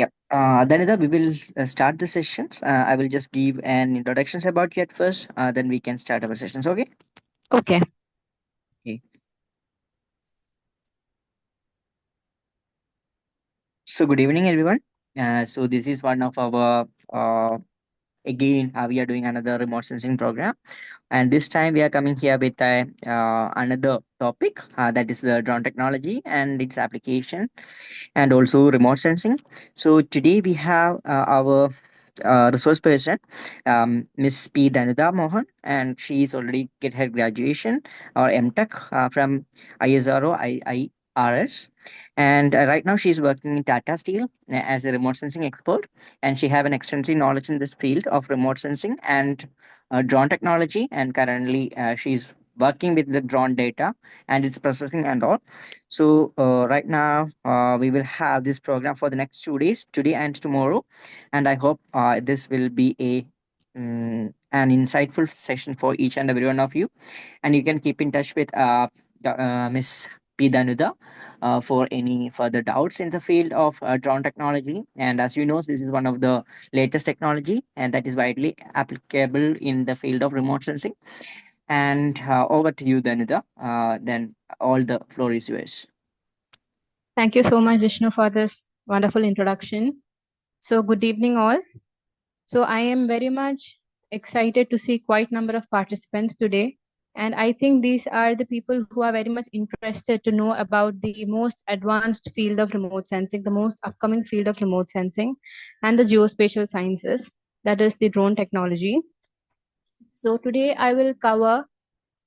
Yep. Danida, we will start the sessions. I will just give an introductions about you at first. Then we can start our sessions. Okay. Okay. Okay. So good evening, everyone. So this is one of our again we are doing another remote sensing program, and this time we are coming here with another topic that is the drone technology and its application, and also remote sensing. So today we have our resource person, Miss P. Danuda Mohan, and she is already get her graduation or MTech from ISRO IIRS, and right now she is working in Tata Steel as a remote sensing expert, and she have an extensive knowledge in this field of remote sensing and drone technology, and currently she's working with the drone data and its processing and all. So right now we will have this program for the next 2 days, today and tomorrow, and I hope this will be an insightful session for each and every one of you. And you can keep in touch with Miss P. Danuda for any further doubts in the field of drone technology. And as you know, this is one of the latest technology and that is widely applicable in the field of remote sensing. And over to you, Danuda. Then all the floor is yours. Thank you so much, Vishnu, for this wonderful introduction. So, good evening, all. So, I am very much excited to see quite number of participants today. And I think these are the people who are very much interested to know about the most advanced field of remote sensing, the most upcoming field of remote sensing, and the geospatial sciences, that is the drone technology. So, today I will cover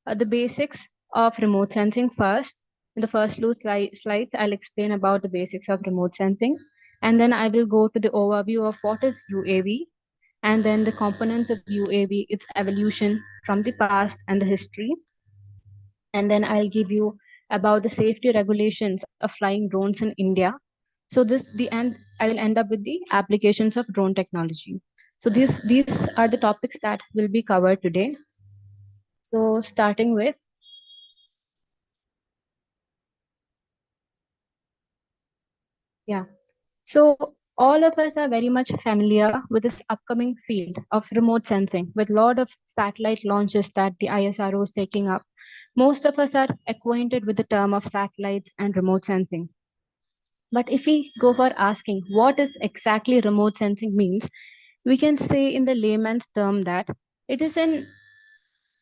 the basics of remote sensing first. In the first two slides, I'll explain about the basics of remote sensing, and then I will go to the overview of what is UAV, and then the components of UAV, its evolution from the past and the history, and then I'll give you about the safety regulations of flying drones in India. So I will end up with the applications of drone technology. So these are the topics that will be covered today. So starting with, yeah. So all of us are very much familiar with this upcoming field of remote sensing with a lot of satellite launches that the ISRO is taking up. Most of us are acquainted with the term of satellites and remote sensing. But if we go for asking what is exactly remote sensing means, we can say in the layman's term that it is an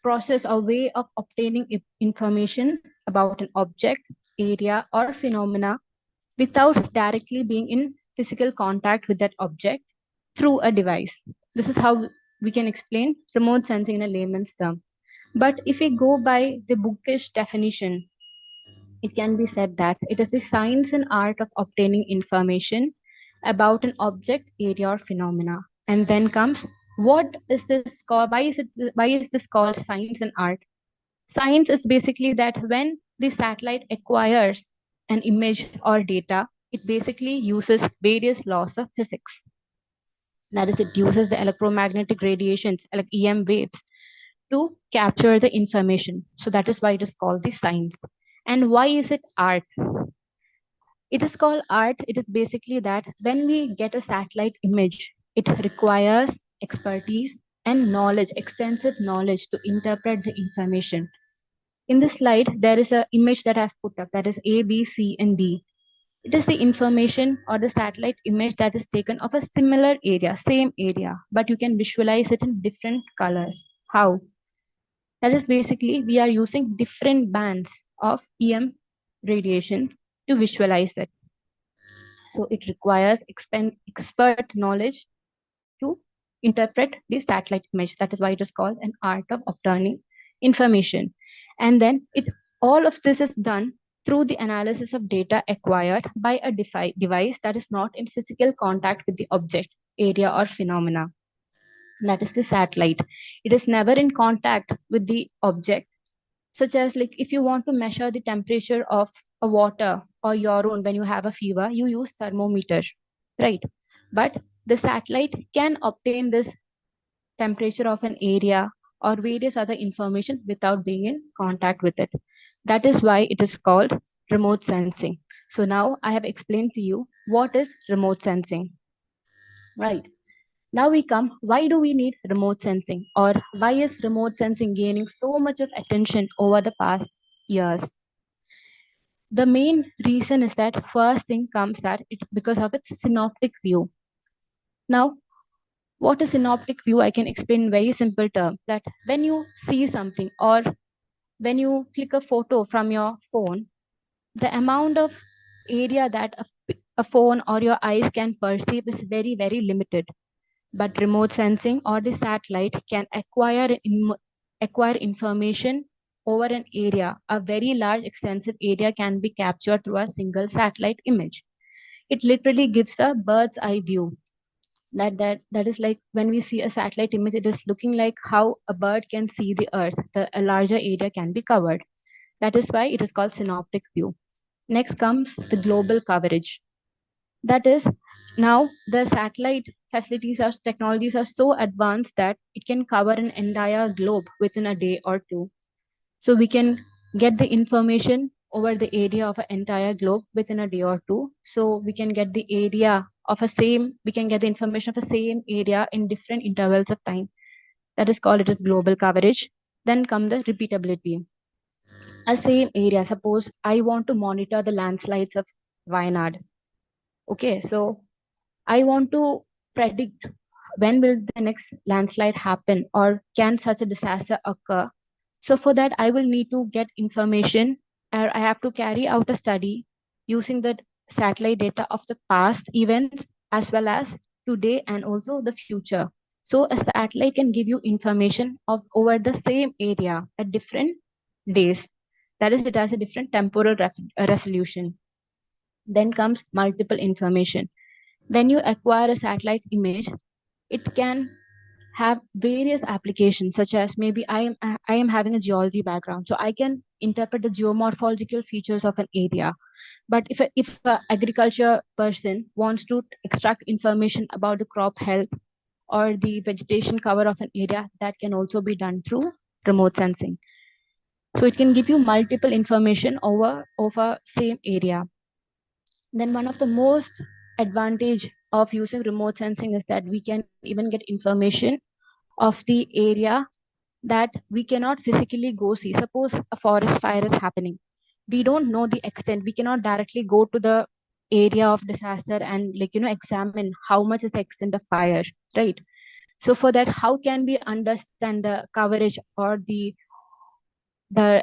process or way of obtaining information about an object, area, or phenomena without directly being in physical contact with that object through a device. This is how we can explain remote sensing in a layman's term. But if we go by the bookish definition, it can be said that it is the science and art of obtaining information about an object, area, or phenomena. And then comes, what is this called? Why is this called science and art? Science is basically that when the satellite acquires an image or data, it basically uses various laws of physics. That is, it uses the electromagnetic radiations, like EM waves, to capture the information. So that is why it is called the science. And why is it art? It is called art. It is basically that when we get a satellite image, it requires expertise and knowledge, extensive knowledge to interpret the information. In this slide, there is an image that I've put up that is A, B, C, and D. It is the information or the satellite image that is taken of a similar area, same area, but you can visualize it in different colors. How? That is basically we are using different bands of EM radiation to visualize it. So it requires expert knowledge to interpret the satellite image. That is why it is called an art of obtaining information. And then all of this is done through the analysis of data acquired by a device that is not in physical contact with the object, area, or phenomena. That is the satellite. It is never in contact with the object, such as like if you want to measure the temperature of a water or your own when you have a fever, you use thermometer, right? But the satellite can obtain this temperature of an area or various other information without being in contact with it. That is why it is called remote sensing. So now I have explained to you what is remote sensing. right? Now we come, why do we need remote sensing, or why is remote sensing gaining so much of attention over the past years? The main reason is that first thing comes that it because of its synoptic view. Now, what is synoptic view? I can explain in very simple terms that when you see something or when you click a photo from your phone, the amount of area that a phone or your eyes can perceive is very, very limited. But remote sensing or the satellite can acquire information over an area. A very large, extensive area can be captured through a single satellite image. It literally gives a bird's eye view. That is like when we see a satellite image, it is looking like how a bird can see the earth. A larger area can be covered. That is why it is called synoptic view. Next comes the global coverage. That is, now the satellite facilities or technologies are so advanced that it can cover an entire globe within a day or two. So we can get the information over the area of an entire globe within a day or two. So we can get the area of we can get the information of the same area in different intervals of time. That is called it is global coverage. Then come the repeatability. A same area, suppose I want to monitor the landslides of Wayanad. Okay, so I want to predict when will the next landslide happen or can such a disaster occur. So for that, I will need to get information, or I have to carry out a study using the satellite data of the past events as well as today and also the future. So a satellite can give you information of over the same area at different days. That is, it has a different temporal resolution. Then comes multiple information. When you acquire a satellite image, it can have various applications, such as maybe I am having a geology background, so I can interpret the geomorphological features of an area. But if a agriculture person wants to extract information about the crop health or the vegetation cover of an area, that can also be done through remote sensing. So it can give you multiple information over same area. Then one of the most advantage of using remote sensing is that we can even get information of the area that we cannot physically go see. Suppose a forest fire is happening. We don't know the extent. We cannot directly go to the area of disaster and examine how much is the extent of fire, right? So for that, how can we understand the coverage or the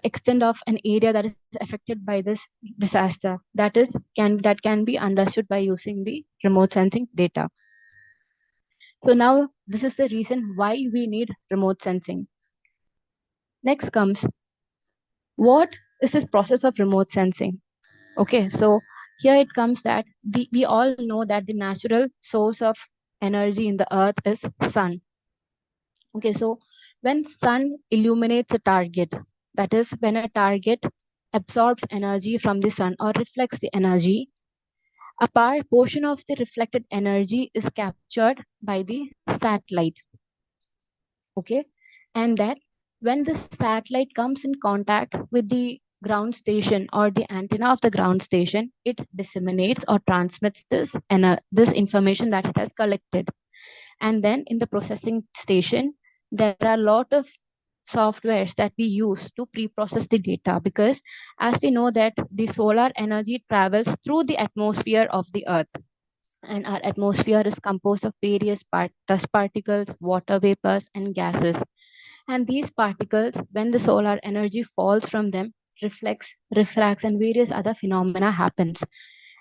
extent of an area that is affected by this disaster? That can be understood by using the remote sensing data. So now this is the reason why we need remote sensing. Next comes, what is this process of remote sensing? Okay, so here it comes that we all know that the natural source of energy in the earth is sun. Okay, so when sun illuminates a target, that is when a target absorbs energy from the sun or reflects the energy, a portion of the reflected energy is captured by the satellite. Okay, and that when the satellite comes in contact with the ground station or the antenna of the ground station, it disseminates or transmits this information that it has collected. And then in the processing station, there are a lot of softwares that we use to pre-process the data, because as we know that the solar energy travels through the atmosphere of the earth, and our atmosphere is composed of various dust particles, water vapors, and gases. And these particles, when the solar energy falls from them, refracts, and various other phenomena happens.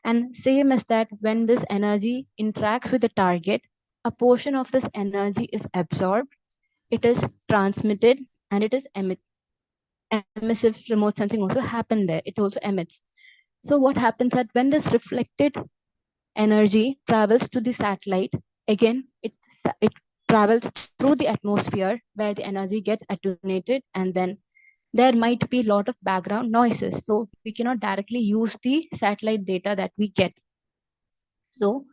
And same as that, when this energy interacts with the target, a portion of this energy is absorbed, it is transmitted, and it is emissive remote sensing also happen there. It also emits. So what happens that when this reflected energy travels to the satellite, again, it travels through the atmosphere where the energy gets attenuated, and then there might be a lot of background noises. So we cannot directly use the satellite data that we get. So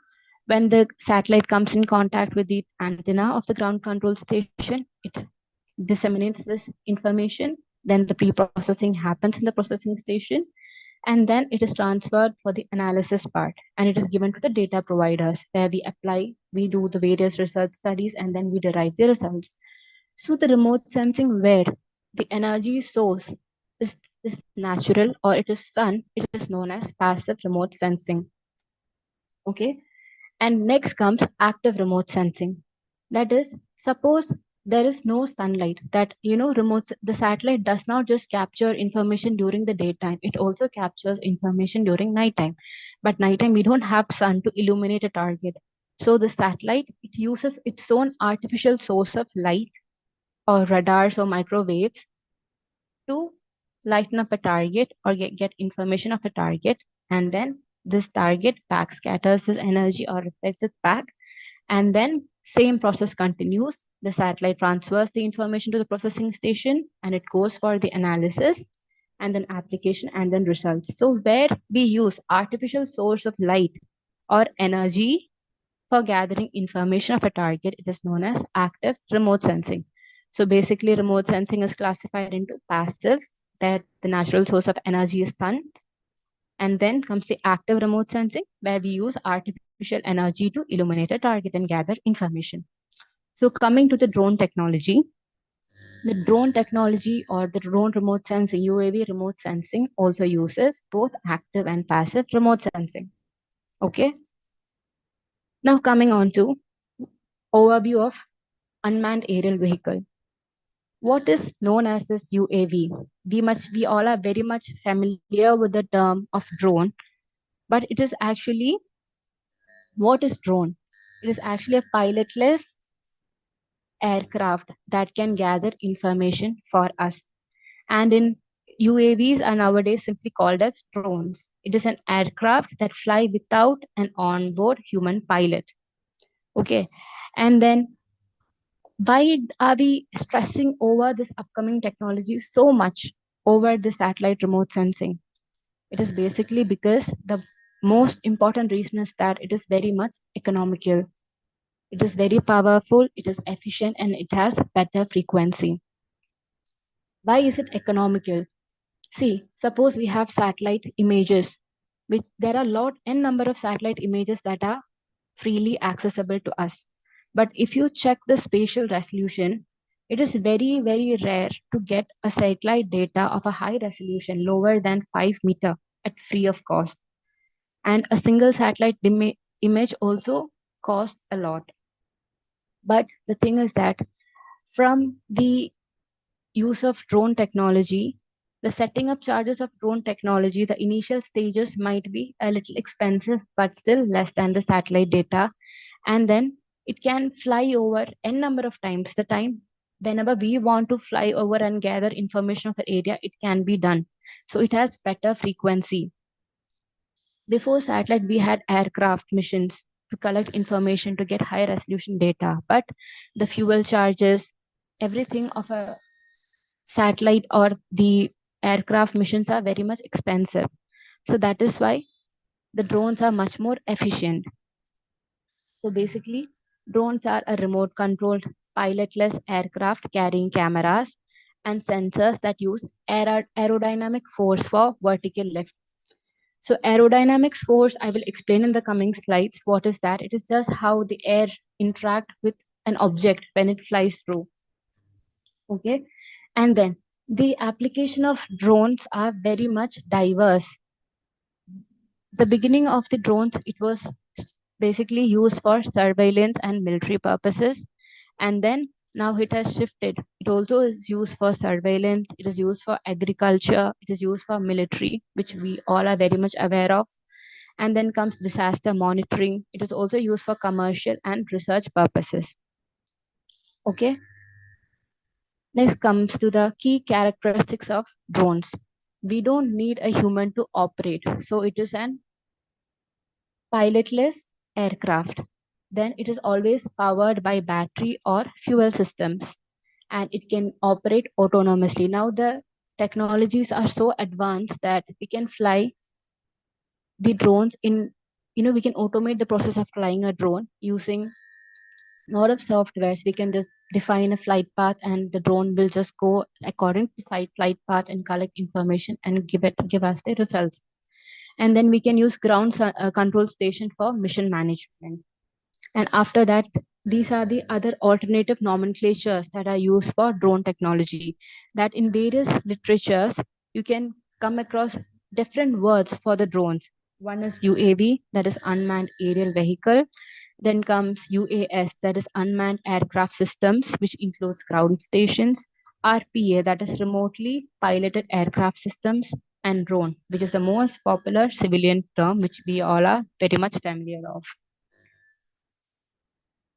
when the satellite comes in contact with the antenna of the ground control station, it disseminates this information. Then the pre-processing happens in the processing station. and then it is transferred for the analysis part, and it is given to the data providers where we do the various research studies, and then we derive the results. So the remote sensing where the energy source is, is natural or it is sun, it is known as passive remote sensing. Okay. And next comes active remote sensing. That is, suppose there is no sunlight, that the satellite does not just capture information during the daytime, it also captures information during nighttime. But nighttime we don't have sun to illuminate a target. So the satellite, it uses its own artificial source of light or radars or microwaves to lighten up a target or get information of a target, and then this target backscatters this energy or reflects it back, and then same process continues. The satellite transfers the information to the processing station, and it goes for the analysis, and then application, and then results. So where we use artificial source of light or energy for gathering information of a target, it is known as active remote sensing. So basically, remote sensing is classified into passive, that the natural source of energy is sun. And then comes the active remote sensing, where we use artificial energy to illuminate a target and gather information. So coming to the drone technology, the drone technology or the drone remote sensing, UAV remote sensing, also uses both active and passive remote sensing. Okay. Now coming on to overview of unmanned aerial vehicle. What is known as this UAV? We all are very much familiar with the term of drone, but it is actually, what is drone? It is actually a pilotless aircraft that can gather information for us. And in UAVs are nowadays simply called as drones. It is an aircraft that fly without an onboard human pilot. Okay. And then why are we stressing over this upcoming technology so much over the satellite remote sensing? It is basically because the most important reason is that it is very much economical. It is very powerful, it is efficient, and it has better frequency. Why is it economical? See, suppose we have satellite images, which there are n number of satellite images that are freely accessible to us. But if you check the spatial resolution, it is very, very rare to get a satellite data of a high resolution lower than 5 meter at free of cost. And a single satellite image also costs a lot. But the thing is that from the use of drone technology, the setting up charges of drone technology, the initial stages might be a little expensive, but still less than the satellite data. And then it can fly over n number of times. The time whenever we want to fly over and gather information of an area, it can be done. So it has better frequency. Before satellite, we had aircraft missions to collect information to get high resolution data, but the fuel charges, everything of a satellite or the aircraft missions are very much expensive. So that is why the drones are much more efficient. So basically, drones are a remote controlled pilotless aircraft carrying cameras and sensors that use aerodynamic force for vertical lift. So aerodynamics force, I will explain in the coming slides. What is that? It is just how the air interact with an object when it flies through. Okay. And then the application of drones are very much diverse. The beginning of the drones, it was basically used for surveillance and military purposes. And then now it has shifted. It also is used for surveillance, it is used for agriculture, it is used for military, which we all are very much aware of. And then comes disaster monitoring. It is also used for commercial and research purposes. Okay. Next comes to the key characteristics of drones. We don't need a human to operate. So it is an pilotless aircraft. Then it is always powered by battery or fuel systems, and it can operate autonomously. Now the technologies are so advanced that we can fly the drones in, we can automate the process of flying a drone using a lot of softwares. We can just define a flight path and the drone will just go according to flight path and collect information and give us the results. And then we can use control station for mission management. And after that, these are the other alternative nomenclatures that are used for drone technology, that in various literatures you can come across different words for the drones. One is UAV, that is unmanned aerial vehicle. Then comes UAS, that is unmanned aircraft systems, which includes ground stations. RPA, that is remotely piloted aircraft systems. And drone, which is the most popular civilian term, which we all are very much familiar of.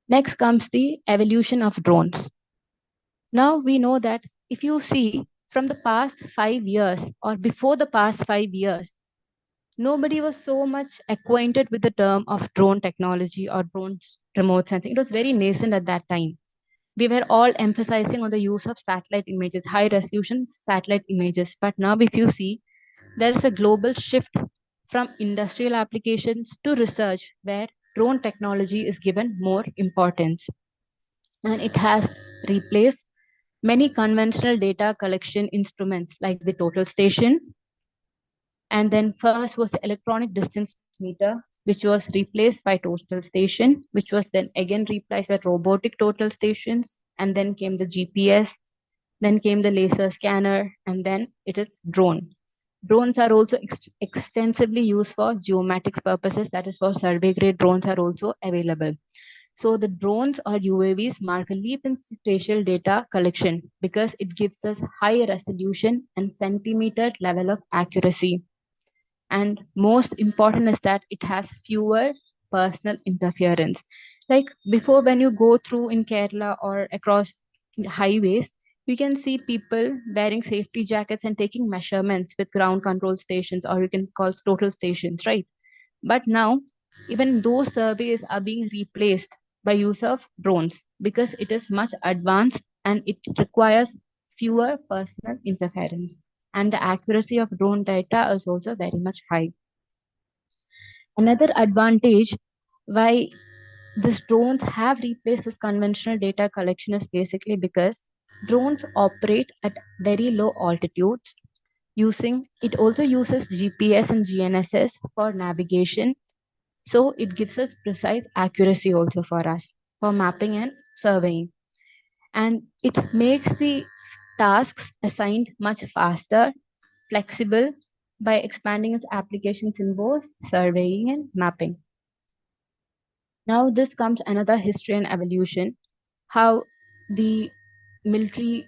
Next comes the evolution of drones. Now we know that if you see from the past 5 years or before the past 5 years, nobody was so much acquainted with the term of drone technology or drones remote sensing. It was very nascent at that time. We were all emphasizing on the use of satellite images, high resolution satellite images. But now, if you see, there is a global shift from industrial applications to research where drone technology is given more importance. And it has replaced many conventional data collection instruments like the total station. And then first was the electronic distance meter, which was replaced by total station, which was then again replaced by robotic total stations. And then came the GPS, then came the laser scanner, and then it is drone. Drones are also extensively used for geomatics purposes, that is for survey grade drones are also available. So the drones or UAVs mark a leap in spatial data collection because it gives us high resolution and centimeter level of accuracy. And most important is that it has fewer personal interference. Like before, when you go through in Kerala or across highways, we can see people wearing safety jackets and taking measurements with ground control stations, or you can call total stations, right? But now, even those surveys are being replaced by use of drones because it is much advanced and it requires fewer personal interference. And the accuracy of drone data is also very much high. Another advantage why these drones have replaced this conventional data collection is basically because drones operate at very low altitudes. It also uses GPS and GNSS for navigation, so it gives us precise accuracy also for us for mapping and surveying. And it makes the tasks assigned much faster, flexible by expanding its applications in both surveying and mapping. Now this comes another history and evolution, how the military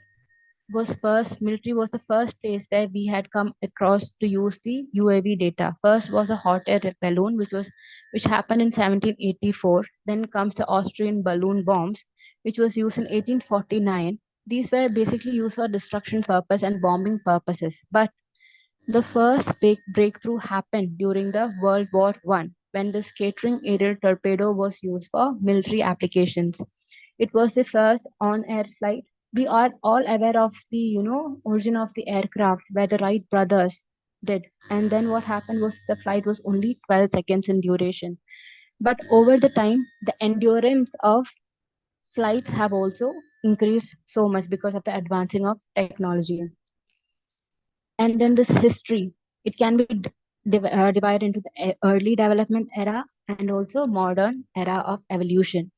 military was the first place where we had come across to use the UAV data. First was a hot air balloon, which happened in 1784. Then comes the Austrian balloon bombs, which was used in 1849. These were basically used for destruction purpose and bombing purposes. But the first big breakthrough happened during the World War I when the scattering aerial torpedo was used for military applications. It was the first on-air flight. We are all aware of the origin of the aircraft where the Wright brothers did. And then what happened was the flight was only 12 seconds in duration. But over the time, the endurance of flights have also increased so much because of the advancing of technology. And then this history, it can be divided into the early development era and also modern era of evolution.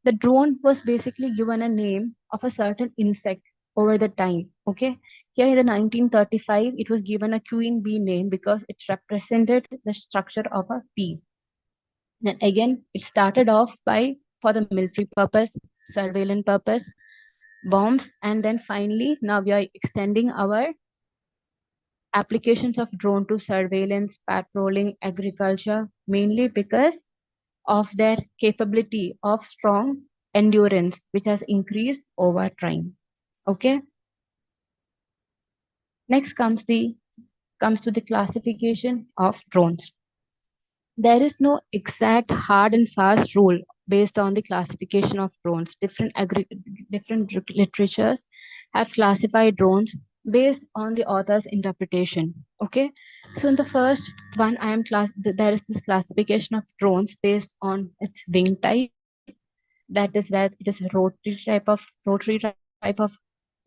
The drone was basically given a name of a certain insect over the time. Okay, here in the 1935 it was given a queen bee name because it represented the structure of a bee. Then again it started off by for the military purpose, surveillance purpose, bombs, and then finally now we are extending our applications of drone to surveillance, patrolling, agriculture, mainly because of their capability of strong endurance, which has increased over time. Okay. Next comes to the classification of drones. There is no exact hard and fast rule based on the classification of drones. Different literatures have classified drones based on the author's interpretation. Okay, so in the first one, there is this classification of drones based on its wing type. That is where it is rotary type of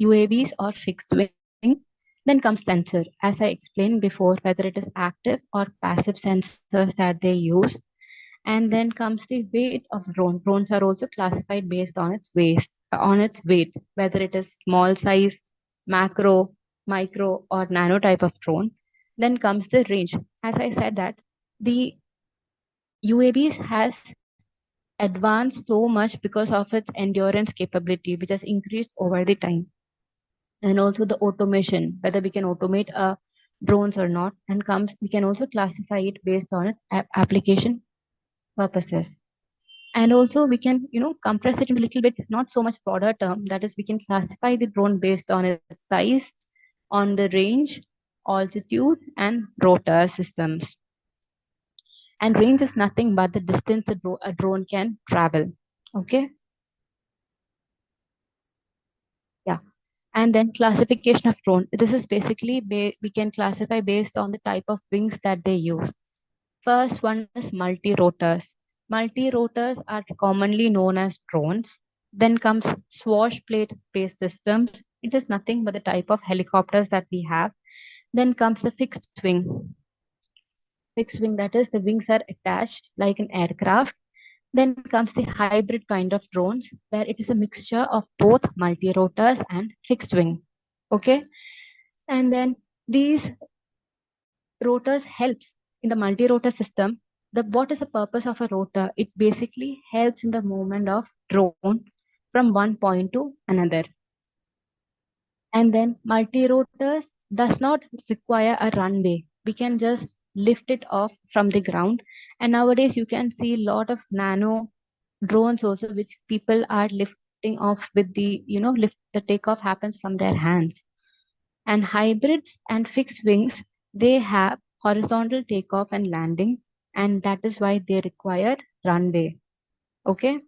UAVs or fixed wing. Then comes sensor, as I explained before, whether it is active or passive sensors that they use. And then comes the weight of drone. Drones are also classified based on its weight, whether it is small size, macro, micro, or nano type of drone. Then comes the range. As I said that the UAVs has advanced so much because of its endurance capability, which has increased over the time. And also the automation, whether we can automate drones or not, and comes we can also classify it based on its application purposes. And also we can compress it into a little bit not so much broader term, that is we can classify the drone based on its size, on the range, altitude, and rotor systems. And range is nothing but the distance a drone can travel. Okay. Yeah. And then classification of drone, this is basically we can classify based on the type of wings that they use. First one is multi-rotors. Multi-rotors are commonly known as drones. Then comes swash plate based systems. It is nothing but the type of helicopters that we have. Then comes the fixed wing. Fixed wing, that is the wings are attached like an aircraft. Then comes the hybrid kind of drones where it is a mixture of both multi-rotors and fixed wing. Okay. And then these rotors helps in the multi-rotor system. What is the purpose of a rotor? It basically helps in the movement of drone from one point to another. And then multi-rotors does not require a runway. We can just lift it off from the ground. And nowadays you can see a lot of nano drones also, which people are lifting off with the takeoff happens from their hands. And hybrids and fixed wings, they have horizontal takeoff and landing, and that is why they require runway. Okay.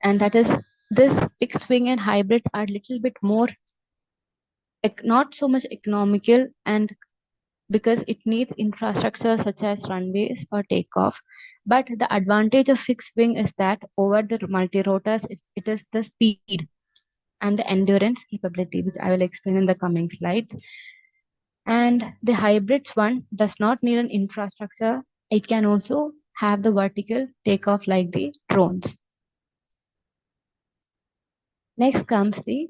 And that is this fixed wing and hybrids are little bit more not so much economical, and because it needs infrastructure such as runways for takeoff. But the advantage of fixed wing is that over the multi-rotors, it is the speed and the endurance capability, which I will explain in the coming slides. And the hybrids one does not need an infrastructure. It can also have the vertical takeoff like the drones. Next comes the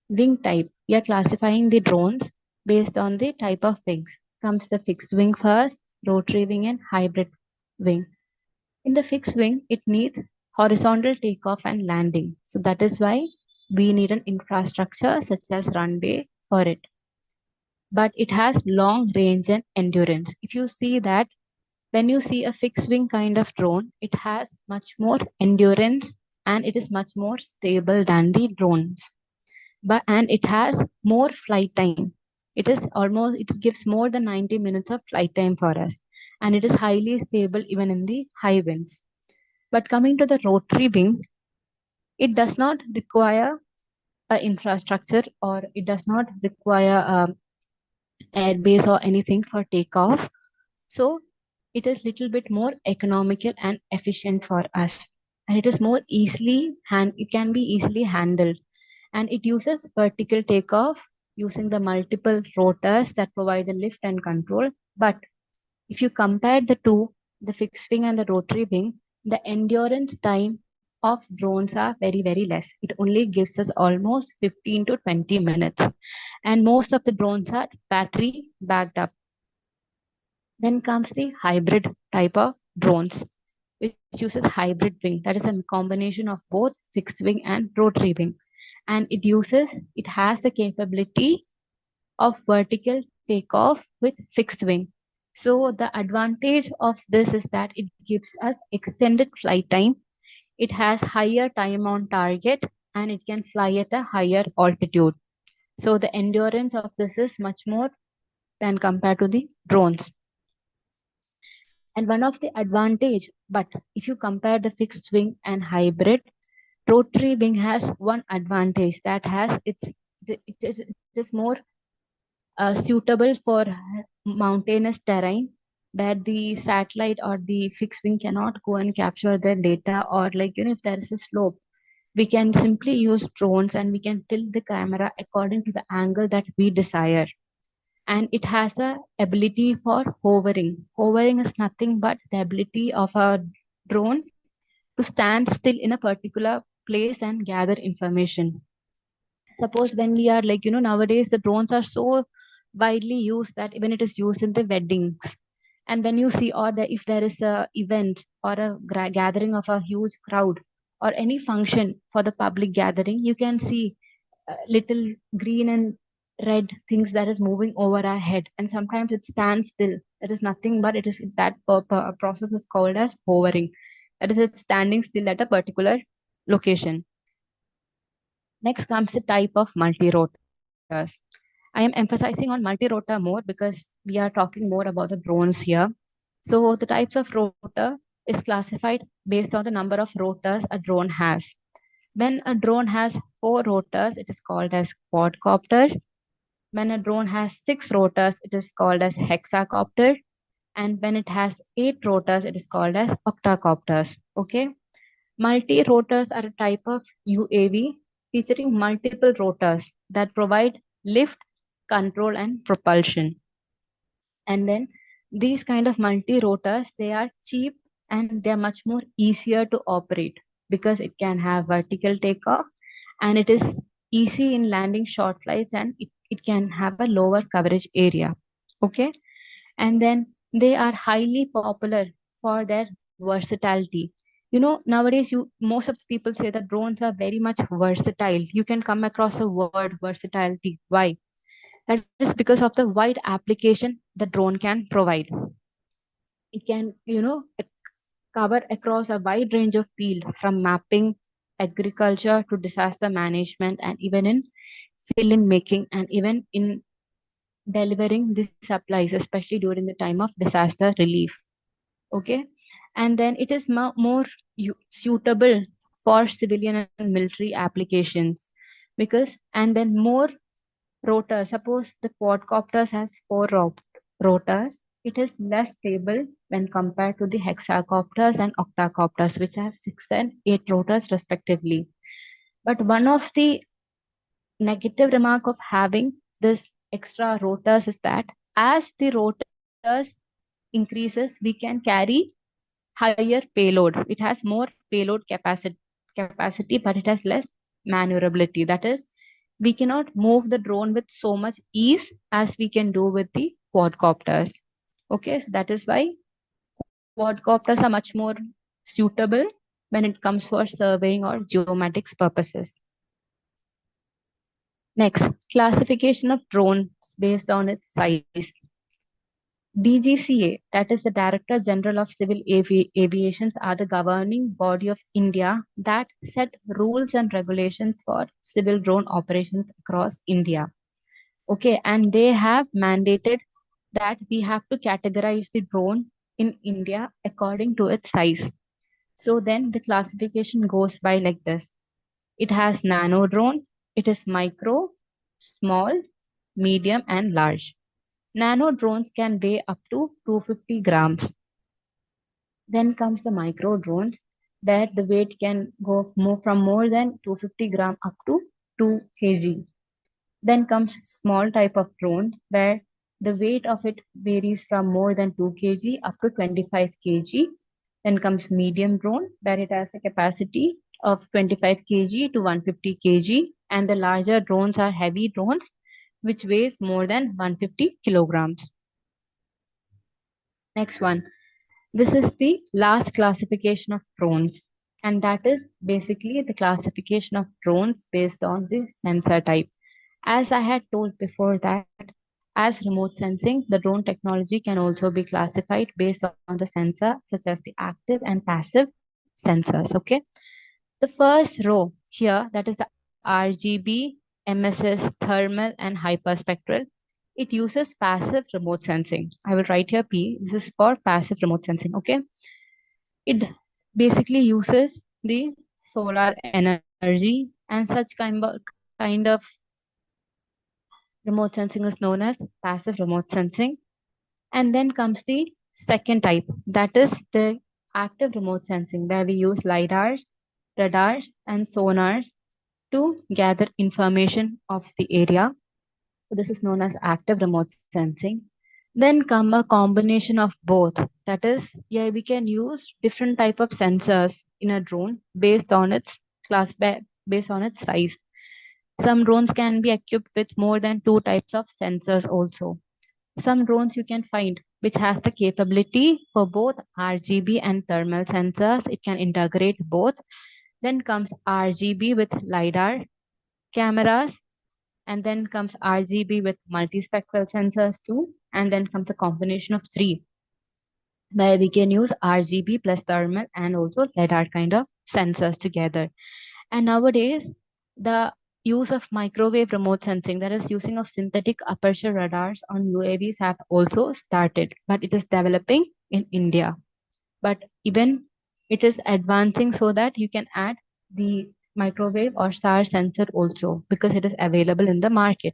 wing type. We are classifying the drones based on the type of wings. Comes the fixed wing first, rotary wing, and hybrid wing. In the fixed wing, it needs horizontal takeoff and landing. So that is why we need an infrastructure such as runway for it. But it has long range and endurance. If you see that when you see a fixed wing kind of drone, it has much more endurance and it is much more stable than the drones. And it has more flight time. It gives more than 90 minutes of flight time for us, and it is highly stable even in the high winds. But coming to the rotary wing, it does not require an infrastructure, or it does not require airbase or anything for takeoff. So it is little bit more economical and efficient for us, and it is more it can be easily handled, and it uses vertical takeoff using the multiple rotors that provide the lift and control. But if you compare the two, the fixed wing and the rotary wing, the endurance time of drones are very, very less. It only gives us almost 15 to 20 minutes. And most of the drones are battery backed up. Then comes the hybrid type of drones, which uses hybrid wing. That is a combination of both fixed wing and rotary wing. And it has the capability of vertical takeoff with fixed wing. So the advantage of this is that it gives us extended flight time. It has higher time on target and it can fly at a higher altitude. So the endurance of this is much more than compared to the drones. And one of the advantage, but if you compare the fixed wing and hybrid, rotary wing has one advantage that it is more suitable for mountainous terrain where the satellite or the fixed wing cannot go and capture the data, or if there is a slope, We can simply use drones and we can tilt the camera according to the angle that we desire. And it has a ability for hovering. Hovering is nothing but the ability of a drone to stand still in a particular place and gather information. Suppose when we are like, nowadays the drones are so widely used that even it is used in the weddings. And when you see, or the, if there is a event or a gathering of a huge crowd or any function for the public gathering, you can see little green and red things that is moving over our head, and sometimes it stands still. That is nothing but it is that process is called as hovering. That is, it's standing still at a particular location. Next comes the type of multi-rotors. I am emphasizing on multi-rotor more because we are talking more about the drones here. So the types of rotor is classified based on the number of rotors a drone has. When a drone has 4 rotors, it is called as quadcopter. When a drone has 6 rotors, it is called as hexacopter. And when it has 8 rotors, it is called as octacopters. Okay. Multi-rotors are a type of UAV featuring multiple rotors that provide lift, control, and propulsion. And then these kind of multi-rotors, they are cheap and they're much more easier to operate because it can have vertical takeoff and it is easy in landing short flights, and it can have a lower coverage area. Okay. And then they are highly popular for their versatility. Nowadays most of the people say that drones are very much versatile. You can come across the word versatility. Why? That is because of the wide application the drone can provide. It can, cover across a wide range of field, from mapping, agriculture to disaster management, and even in film making, and even in delivering the supplies, especially during the time of disaster relief. Okay. And then it is more suitable for civilian and military applications because, and then more rotors. Suppose the quadcopters has 4 rotors, it is less stable when compared to the hexacopters and octacopters, which have 6 and 8 rotors respectively. But one of the negative remark of having this extra rotors is that as the rotors increases, we can carry higher payload. It has more payload capacity, but it has less maneuverability. That is, we cannot move the drone with so much ease as we can do with the quadcopters. Okay, so that is why quadcopters are much more suitable when it comes for surveying or geomatics purposes. Next, classification of drones based on its size. DGCA, that is the Director General of Civil Aviation, are the governing body of India that set rules and regulations for civil drone operations across India. Okay, and they have mandated that we have to categorize the drone in India according to its size. So then the classification goes by like this. It has nano drone, it is micro, small, medium, and large. Nano drones can weigh up to 250 grams. Then comes the micro drones, where the weight can go from more than 250 gram up to 2 kg. Then comes small type of drone, where the weight of it varies from more than 2 kg up to 25 kg. Then comes medium drone, where it has a capacity of 25 kg to 150 kg. And the larger drones are heavy drones, which weighs more than 150 kilograms. Next one. This is the last classification of drones, and that is basically the classification of drones based on the sensor type. As I had told before that, as remote sensing, the drone technology can also be classified based on the sensor, such as the active and passive sensors. Okay. The first row here, that is the RGB, MSS, thermal, and hyperspectral. It uses passive remote sensing. I will write here P. This is for passive remote sensing. Okay. It basically uses the solar energy, and such kind of remote sensing is known as passive remote sensing. And then comes the second type, that is the active remote sensing, where we use LiDARs, radars, and sonars to gather information of the area. So this is known as active remote sensing. Then come a combination of both. That is, yeah, we can use different type of sensors in a drone based on its based on its size. Some drones can be equipped with more than two types of sensors also. Some drones you can find which has the capability for both RGB and thermal sensors. It can integrate both. Then comes RGB with LiDAR cameras, and then comes RGB with multispectral sensors too, and then comes a combination of three, where we can use RGB plus thermal and also LiDAR kind of sensors together. And nowadays, the use of microwave remote sensing, that is using of synthetic aperture radars on UAVs, have also started, but it is developing in India. But even it is advancing so that you can add the microwave or SAR sensor also, because it is available in the market.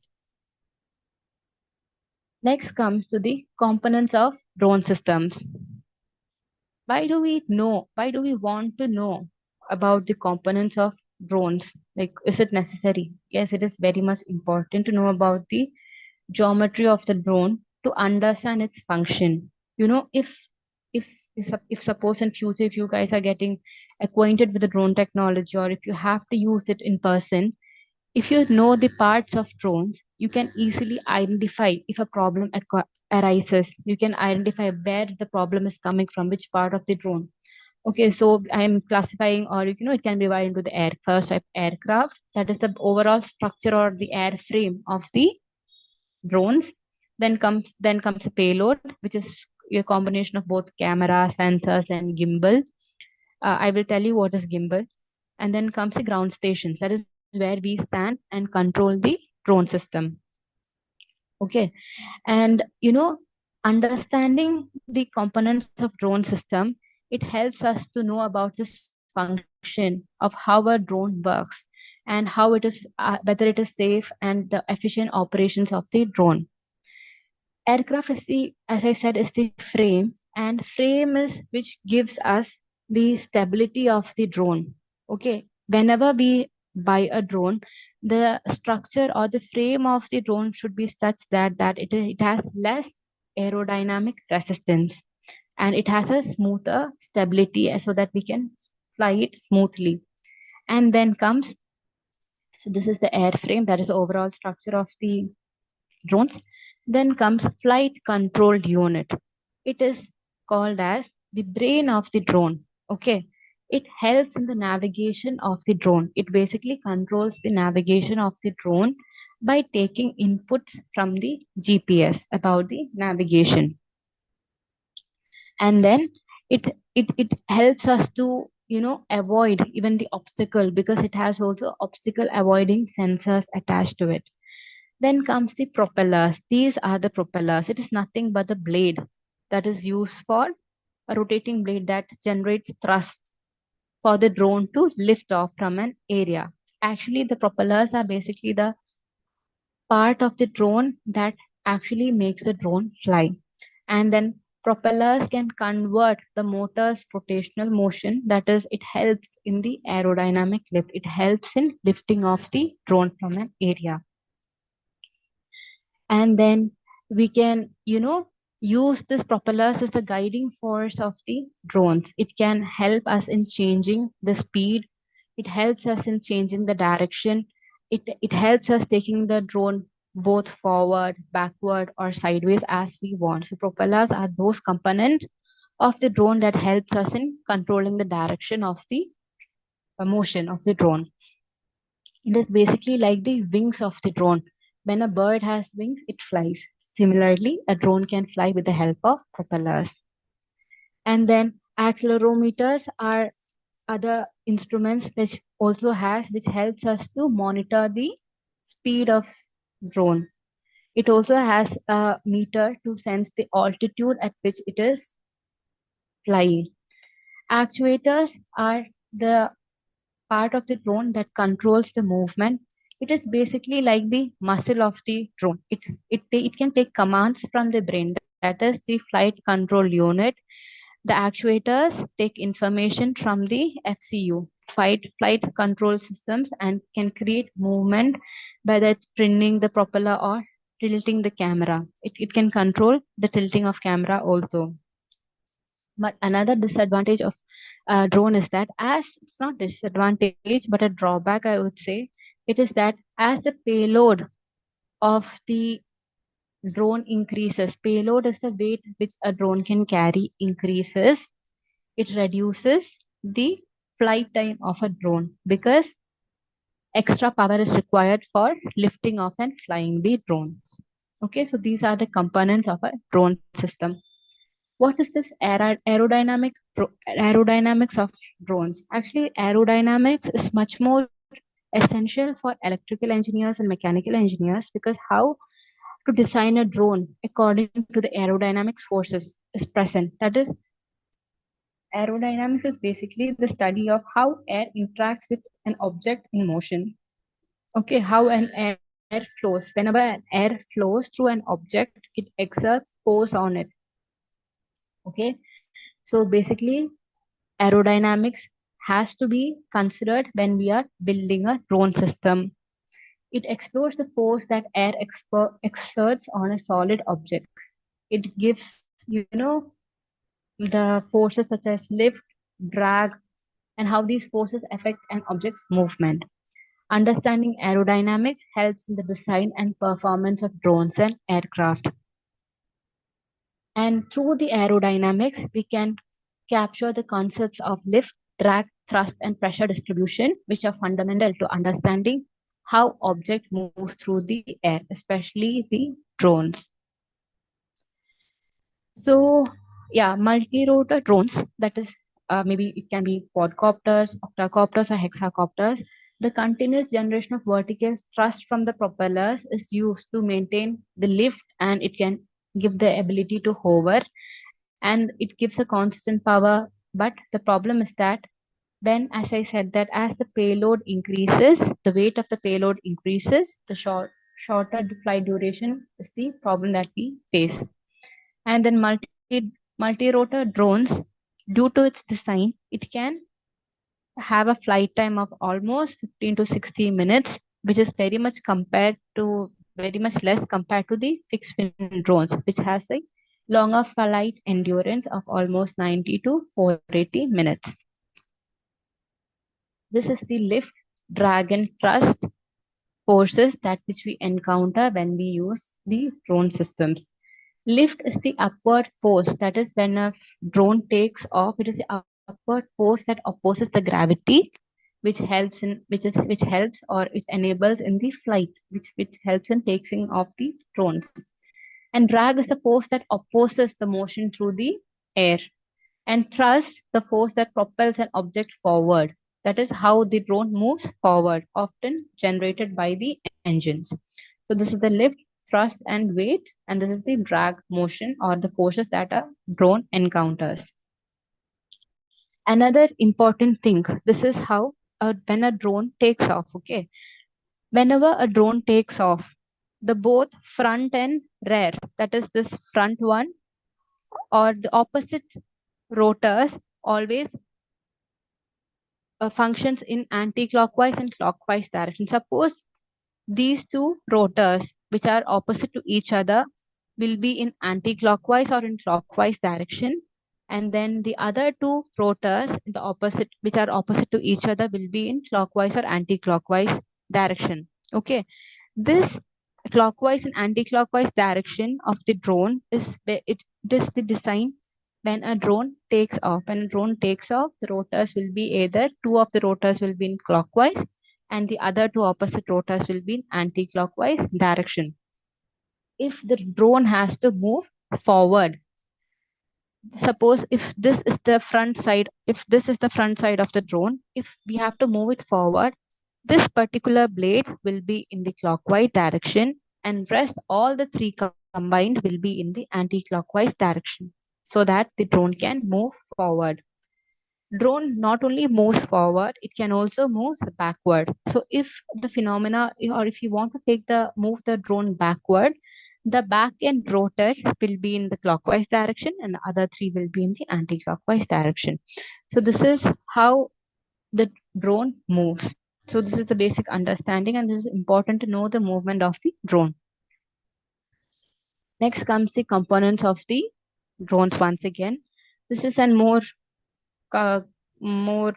Next comes to the components of drone systems. Why do we want to know about the components of drones? Like, is it necessary? Yes, it is very much important to know about the geometry of the drone to understand its function. You know, if suppose in future, if you guys are getting acquainted with the drone technology, or if you have to use it in person, if you know the parts of drones, you can easily identify if a problem arises. You can identify where the problem is coming from, which part of the drone. Okay, so I'm classifying, or it can be divided into the first type aircraft. That is the overall structure or the airframe of the drones. Then comes a payload, which is a combination of both camera, sensors, and gimbal. I will tell you what is gimbal. And then comes the ground stations. That is where we stand and control the drone system. Okay. And understanding the components of drone system, it helps us to know about this function of how a drone works and how it is, whether it is safe and the efficient operations of the drone. Aircraft is the, as I said, is the frame, and frame is which gives us the stability of the drone. Okay, whenever we buy a drone, the structure or the frame of the drone should be such that it has less aerodynamic resistance, and it has a smoother stability, so that we can fly it smoothly. And then comes, so this is the airframe, that is the overall structure of the drones. Then comes flight control unit. It is called as the brain of the drone. Okay. It helps in the navigation of the drone. It basically controls the navigation of the drone by taking inputs from the GPS about the navigation. And then it helps us to avoid even the obstacle, because it has also obstacle avoiding sensors attached to it. Then comes the propellers. These are the propellers. It is nothing but the blade that is used for a rotating blade that generates thrust for the drone to lift off from an area. Actually, the propellers are basically the part of the drone that actually makes the drone fly. And then propellers can convert the motor's rotational motion, that is, it helps in the aerodynamic lift. It helps in lifting off the drone from an area. And then we can use this propellers as the guiding force of the drones. It can help us in changing the speed. It helps us in changing the direction. It helps us taking the drone both forward, backward, or sideways as we want. So propellers are those components of the drone that helps us in controlling the direction of the motion of the drone. It is basically like the wings of the drone. When a bird has wings, it flies. Similarly, a drone can fly with the help of propellers. And then accelerometers are other instruments which helps us to monitor the speed of drone. It also has a meter to sense the altitude at which it is flying. Actuators are the part of the drone that controls the movement. It is basically like the muscle of the drone. It can take commands from the brain, that is the flight control unit. The actuators take information from the FCU, flight control systems and can create movement by the trimming the propeller or tilting the camera. It can control the tilting of camera also. But another disadvantage of drone is that, as it's not disadvantage but a drawback, I would say, it is that as the payload of the drone increases, payload is the weight which a drone can carry increases, it reduces the flight time of a drone because extra power is required for lifting off and flying the drones. Okay, so these are the components of a drone system. What is this aerodynamics of drones? Actually, aerodynamics is much more essential for electrical engineers and mechanical engineers, because how to design a drone according to the aerodynamics forces is present. That is, aerodynamics is basically the study of how air interacts with an object in motion. Okay, how an air flows. Whenever an air flows through an object, it exerts force on it. Okay, so basically, aerodynamics has to be considered when we are building a drone system. It explores the force that air exerts on a solid object. It gives, the forces such as lift, drag, and how these forces affect an object's movement. Understanding aerodynamics helps in the design and performance of drones and aircraft. And through the aerodynamics, we can capture the concepts of lift, drag, thrust, and pressure distribution, which are fundamental to understanding how object moves through the air, especially the drones. So, yeah, multi-rotor drones, that is, maybe it can be quadcopters, octocopters, or hexacopters. The continuous generation of vertical thrust from the propellers is used to maintain the lift, and it can give the ability to hover, and it gives a constant power. But the problem is that when, as I said, that as the payload increases, the weight of the payload increases, the shorter flight duration is the problem that we face. And then multi-rotor drones, due to its design, it can have a flight time of almost 15 to 60 minutes, which is very much less compared to the fixed wing drones, which has a longer flight endurance of almost 90 to 480 minutes. This is the lift, drag, and thrust forces that which we encounter when we use the drone systems. Lift is the upward force. That is, when a drone takes off, it is the upward force that opposes the gravity, which helps or which enables in the flight, which helps in taking off the drones. And drag is the force that opposes the motion through the air. And thrust, the force that propels an object forward. That is how the drone moves forward, often generated by the engines. So this is the lift, thrust, and weight, and this is the drag motion or the forces that a drone encounters. Another important thing, this is how when a drone takes off. Okay, whenever a drone takes off, the both front and rear, that is this front one or the opposite rotors, always functions in anti-clockwise and clockwise direction. Suppose these two rotors, which are opposite to each other, will be in anti-clockwise or in clockwise direction, and then the other two rotors, which are opposite to each other, will be in clockwise or anti-clockwise direction. Okay, this clockwise and anti-clockwise direction of the drone is the design. When a drone takes off, the rotors will be either two of the rotors will be in clockwise and the other two opposite rotors will be in anti-clockwise direction. If the drone has to move forward, suppose if this is the front side of the drone, if we have to move it forward, this particular blade will be in the clockwise direction, and rest all the three combined will be in the anti-clockwise direction, so that the drone can move forward. Drone not only moves forward, it can also move backward. So if the phenomena, or if you want to move the drone backward, the back end rotor will be in the clockwise direction and the other three will be in the anti-clockwise direction. So this is how the drone moves. So this is the basic understanding, and this is important to know the movement of the drone. Next comes the components of the drones once again. This is a more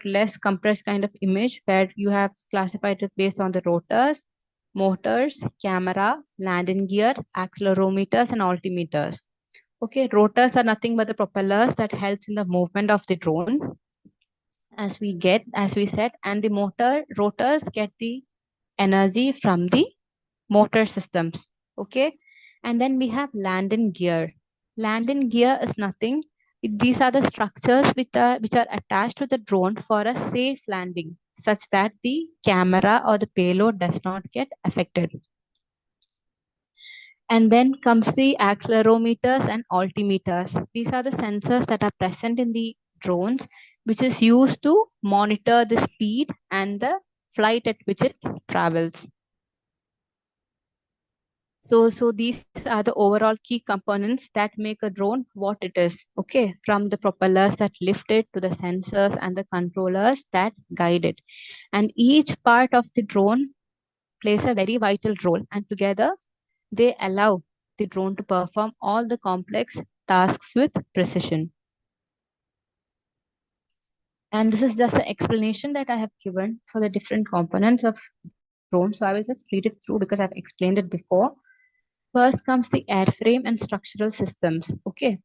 less compressed kind of image where you have classified it based on the rotors, motors, camera, landing gear, accelerometers, and altimeters. Okay, rotors are nothing but the propellers that helps in the movement of the drone, as we said, and the rotors get the energy from the motor systems. Okay, and then we have landing gear. Landing gear is nothing. These are the structures which are attached to the drone for a safe landing, such that the camera or the payload does not get affected. And then comes the accelerometers and altimeters. These are the sensors that are present in the drones, which is used to monitor the speed and the flight at which it travels. So these are the overall key components that make a drone what it is. Okay, from the propellers that lift it to the sensors and the controllers that guide it. And each part of the drone plays a very vital role, and together they allow the drone to perform all the complex tasks with precision. And this is just the explanation that I have given for the different components of drone. So I will just read it through because I've explained it before. First comes the airframe and structural systems. Okay.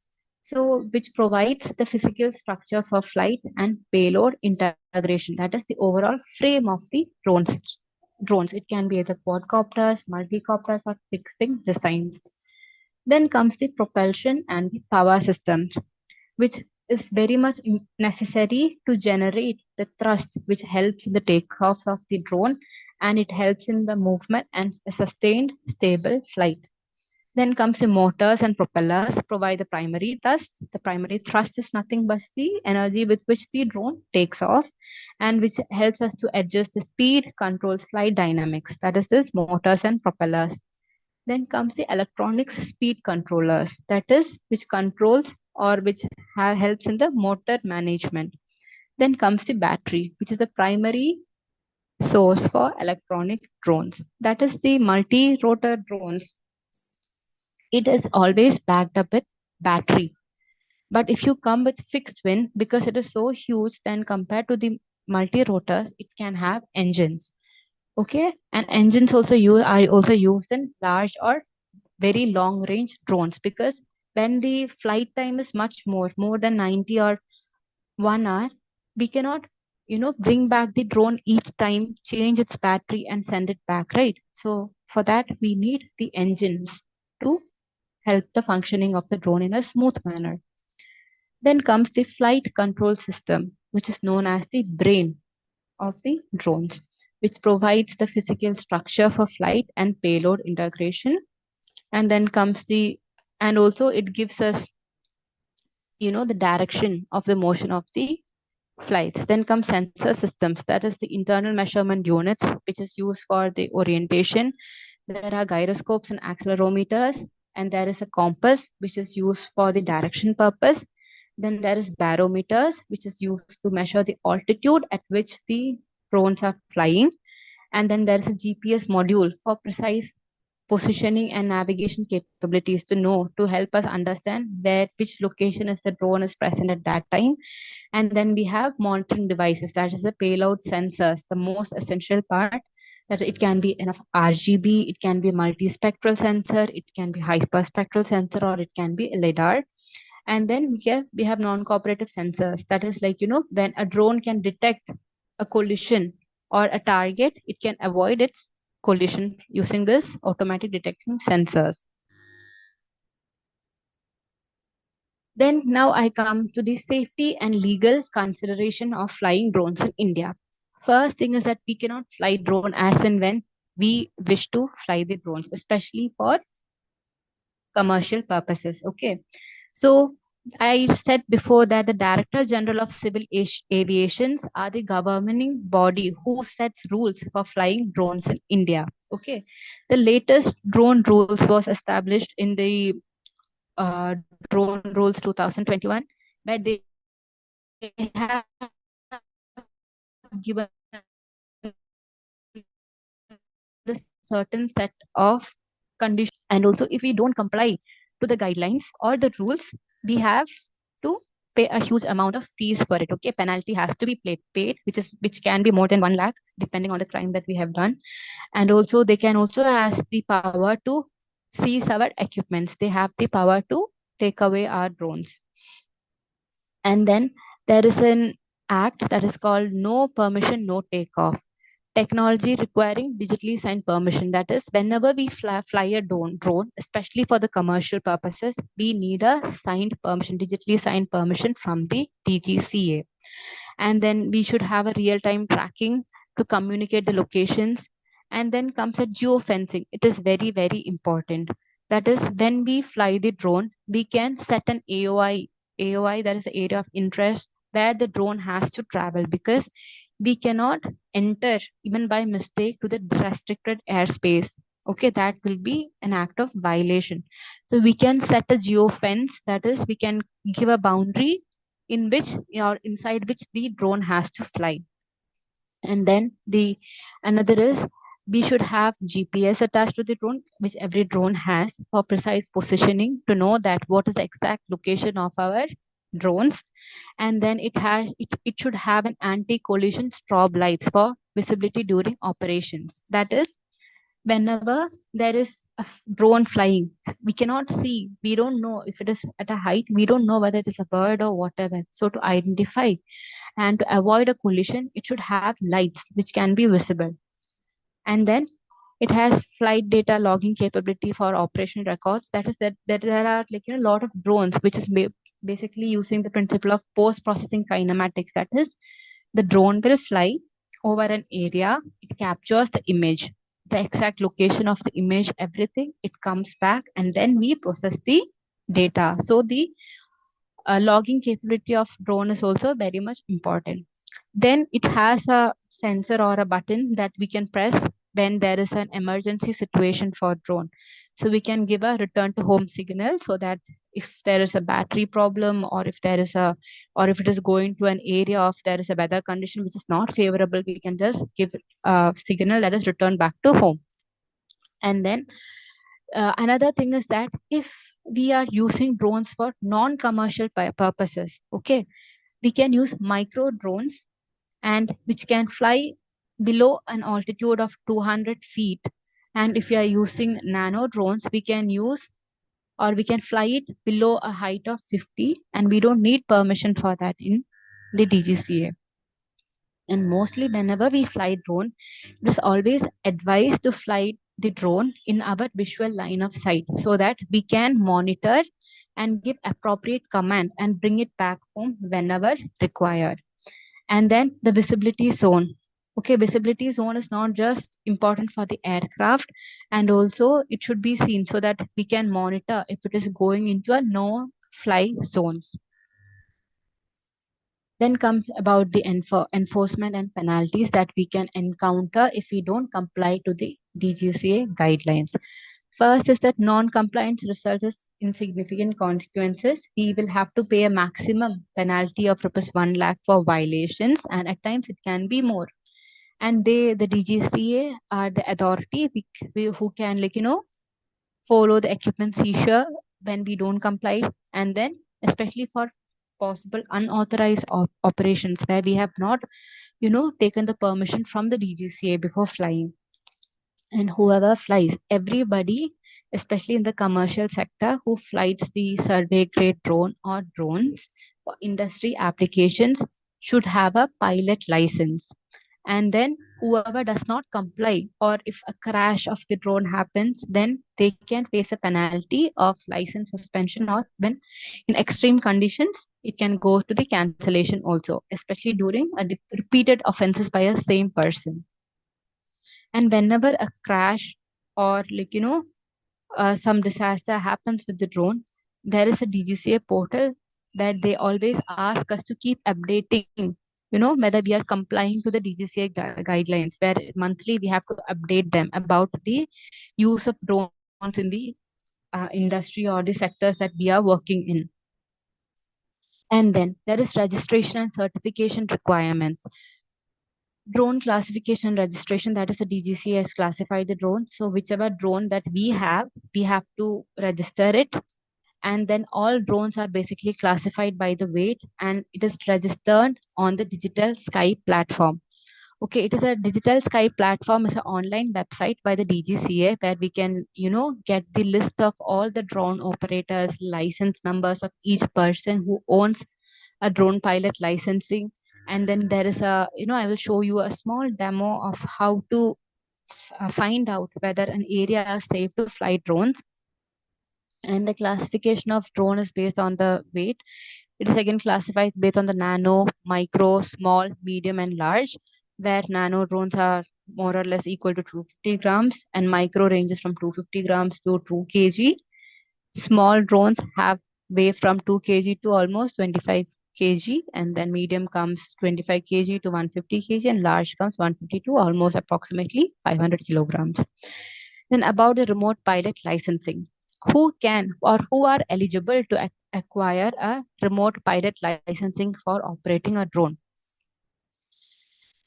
So which provides the physical structure for flight and payload integration. That is the overall frame of the drones. It can be either quadcopters, multicopters, or fixed wing designs. Then comes the propulsion and the power systems, which is very much necessary to generate the thrust, which helps in the takeoff of the drone, and it helps in the movement and a sustained, stable flight. Then comes the motors and propellers provide the primary thrust. The primary thrust is nothing but the energy with which the drone takes off, and which helps us to adjust the speed, controls flight dynamics. That is this motors and propellers. Then comes the electronics speed controllers, that is which controls or which helps in the motor management. Then comes the battery, which is the primary source for electronic drones. That is the multi-rotor drones. It is always backed up with battery. But if you come with fixed wing, because it is so huge, then compared to the multi-rotors, it can have engines. Okay, and engines are also used in large or very long range drones, because when the flight time is much more than 90 or 1 hour, we cannot bring back the drone each time, change its battery and send it back, right? So for that we need the engines to help the functioning of the drone in a smooth manner. Then comes the flight control system, which is known as the brain of the drones, which provides the physical structure for flight and payload integration. And then comes and also it gives us the direction of the motion of the flights. Then come sensor systems, that is the internal measurement units, which is used for the orientation. There are gyroscopes and accelerometers, and there is a compass, which is used for the direction purpose. Then there is barometers, which is used to measure the altitude at which the drones are flying. And then there is a GPS module for precise positioning and navigation capabilities to help us understand which location is the drone is present at that time. And then we have monitoring devices, that is the payload sensors, the most essential part, that it can be enough RGB, it can be multispectral sensor, it can be hyperspectral sensor, or it can be lidar. And then we have non-cooperative sensors, that is like when a drone can detect a collision or a target, it can avoid its collision using this automatic detection sensors. Then now I come to the safety and legal consideration of flying drones in India. First thing is that we cannot fly drone as and when we wish to fly the drones, especially for commercial purposes. Okay, so I said before that the Director General of Civil Aviations are the governing body who sets rules for flying drones in India. Okay, the latest drone rules was established in the Drone Rules 2021, where they have given certain set of conditions. And also, if we don't comply to the guidelines or the rules, we have to pay a huge amount of fees for it. Okay, penalty has to be paid, which can be more than 1 lakh depending on the crime that we have done. And also, they can also has the power to seize our equipments. They have the power to take away our drones. And then there is an act that is called No Permission, No Takeoff. Technology requiring digitally signed permission. That is, whenever we fly a drone, especially for the commercial purposes, we need a signed permission, digitally signed permission from the DGCA. And then we should have a real-time tracking to communicate the locations. And then comes a geofencing. It is very, very important. That is, when we fly the drone, we can set an AOI, that is the area of interest, where the drone has to travel, because we cannot enter even by mistake to the restricted airspace. Okay, that will be an act of violation. So we can set a geofence, that is, we can give a boundary in which or inside which the drone has to fly. And then another is, we should have GPS attached to the drone, which every drone has, for precise positioning to know that what is the exact location of our drones. And then it should have an anti-collision strobe lights for visibility during operations. That is, whenever there is a drone flying, we cannot see, we don't know if it is at a height, we don't know whether it is a bird or whatever. So to identify and to avoid a collision, it should have lights which can be visible. And then it has flight data logging capability for operational records. That is that there are a lot of drones which is basically using the principle of post-processing kinematics. That is, the drone will fly over an area, it captures the image, the exact location of the image, everything, it comes back, and then we process the data. So the logging capability of drone is also very much important. Then it has a sensor or a button that we can press when there is an emergency situation for drone. So we can give a return to home signal, so that if there is a battery problem, or if it is going to an area of there is a weather condition which is not favorable, we can just give a signal that is return back to home. And then another thing is that if we are using drones for non-commercial purposes, okay, we can use micro drones, and which can fly below an altitude of 200 feet. And if you are using nano drones, we can fly it below a height of 50, and we don't need permission for that in the DGCA. And mostly whenever we fly drone, it is always advised to fly the drone in our visual line of sight, so that we can monitor and give appropriate command and bring it back home whenever required. And then the visibility zone. Okay, visibility zone is not just important for the aircraft, and also it should be seen so that we can monitor if it is going into a no fly zones. Then comes about the enforcement and penalties that we can encounter if we don't comply to the DGCA guidelines. First is that non-compliance results in significant consequences. We will have to pay a maximum penalty of ₹1 lakh for violations, and at times it can be more. And the DGCA are the authority who can follow the equipment seizure when we don't comply, and then especially for possible unauthorized operations where we have not taken the permission from the DGCA before flying. And whoever flies, everybody, especially in the commercial sector, who flies the survey grade drone or drones for industry applications should have a pilot license. And then whoever does not comply, or if a crash of the drone happens, then they can face a penalty of license suspension, or when in extreme conditions, it can go to the cancellation also, especially during repeated offenses by a same person. And whenever a crash or some disaster happens with the drone, there is a DGCA portal that they always ask us to keep updating, whether we are complying to the DGCA guidelines, where monthly we have to update them about the use of drones in the industry or the sectors that we are working in. And then there is registration and certification requirements. drone classification and registration, that is the DGCA has classified the drone. So whichever drone that we have to register it. And then all drones are basically classified by the weight, and it is registered on the Digital Sky platform. Okay, it is a Digital Sky platform, is an online website by the DGCA where we can, get the list of all the drone operators, license numbers of each person who owns a drone pilot licensing. And then there is I will show you a small demo of how to find out whether an area is safe to fly drones. And the classification of drone is based on the weight. It is again classified based on the nano, micro, small, medium, and large, where nano drones are more or less equal to 250 grams, and micro ranges from 250 grams to 2 kg. Small drones have weigh from 2 kg to almost 25 kg, and then medium comes 25 kg to 150 kg, and large comes 150 to almost approximately 500 kilograms. Then about the remote pilot licensing, who can or who are eligible to acquire a remote pilot licensing for operating a drone?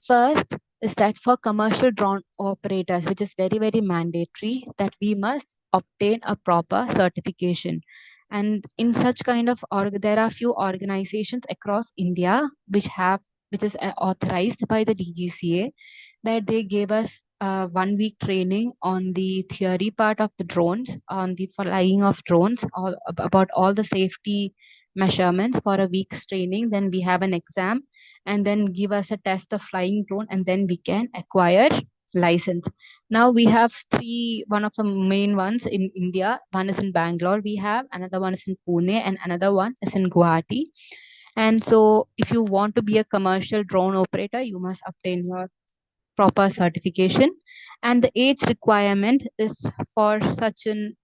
First is that for commercial drone operators, which is very, very mandatory, that we must obtain a proper certification. And in such kind of there are few organizations across India which is authorized by the DGCA, that they gave us 1 week training on the theory part of the drones, on the flying of drones, about all the safety measurements for a week's training. Then we have an exam, and then give us a test of flying drone, and then we can acquire license. Now we have one of the main ones in India. One is in Bangalore, we have another one is in Pune, and another one is in Guwahati. And so if you want to be a commercial drone operator, you must obtain your proper certification. And the age requirement is for such an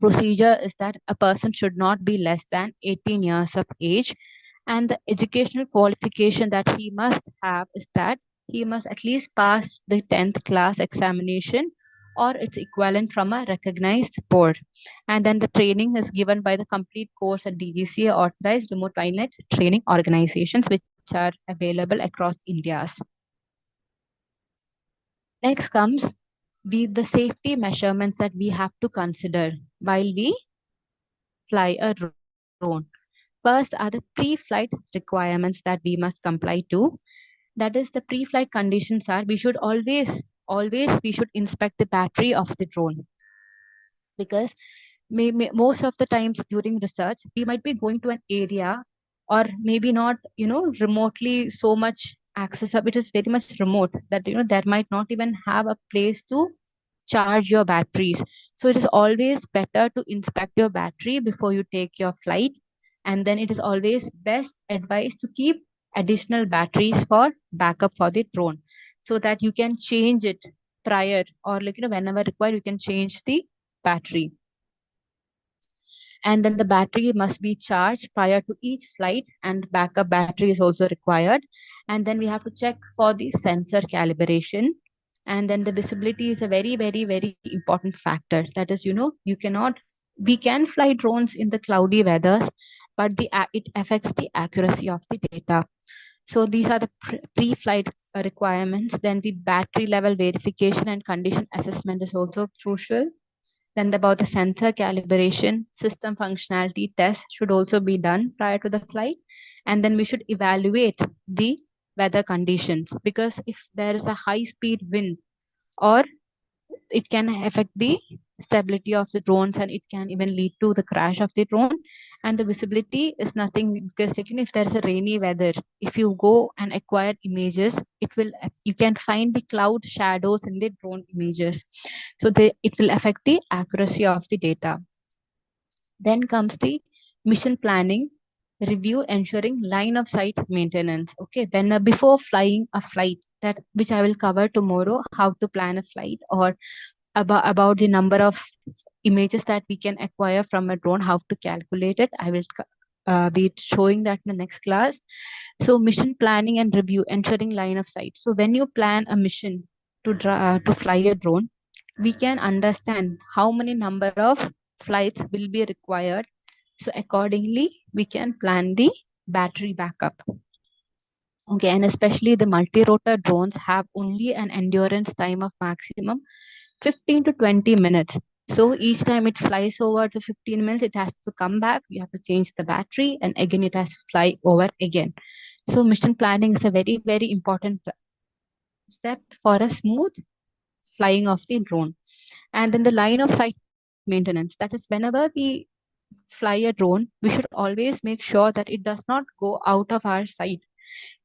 procedure is that a person should not be less than 18 years of age. And the educational qualification that he must have is that he must at least pass the 10th class examination or its equivalent from a recognized board. And then the training is given by the complete course at DGCA authorized remote pilot training organizations, which are available across India. Next comes the safety measurements that we have to consider while we fly a drone. First are the pre-flight requirements that we must comply to. That is, the pre-flight conditions are, we should always we should inspect the battery of the drone, because most of the times during research we might be going to an area, or maybe not remotely so much accessible, it is very much remote, that there might not even have a place to charge your batteries. So it is always better to inspect your battery before you take your flight. And then it is always best advice to keep additional batteries for backup for the drone, so that you can change it prior, or whenever required you can change the battery. And then the battery must be charged prior to each flight, and backup battery is also required. And then we have to check for the sensor calibration. And then the visibility is a very, very, very important factor. That is, we can fly drones in the cloudy weathers, but it affects the accuracy of the data. So these are the pre-flight requirements. Then the battery level verification and condition assessment is also crucial. Then about the sensor calibration, system functionality tests should also be done prior to the flight. And then we should evaluate the weather conditions, because if there is a high speed wind, or it can affect the stability of the drones, and it can even lead to the crash of the drone. And the visibility is nothing, because if there is a rainy weather, if you go and acquire images, you can find the cloud shadows in the drone images, so it will affect the accuracy of the data. Then comes the mission planning review, ensuring line of sight maintenance. Okay, then before flying a flight, that which I will cover tomorrow, how to plan a flight, or about the number of images that we can acquire from a drone, how to calculate it. I will be showing that in the next class. So mission planning and review, ensuring line of sight. So when you plan a mission to fly a drone, we can understand how many number of flights will be required. So accordingly, we can plan the battery backup. Okay, and especially the multi-rotor drones have only an endurance time of maximum 15 to 20 minutes. So each time it flies over to 15 minutes, it has to come back. You have to change the battery, and again it has to fly over again. So mission planning is a very, very important step for a smooth flying of the drone. And then the line of sight maintenance, that is whenever we fly a drone, we should always make sure that it does not go out of our sight,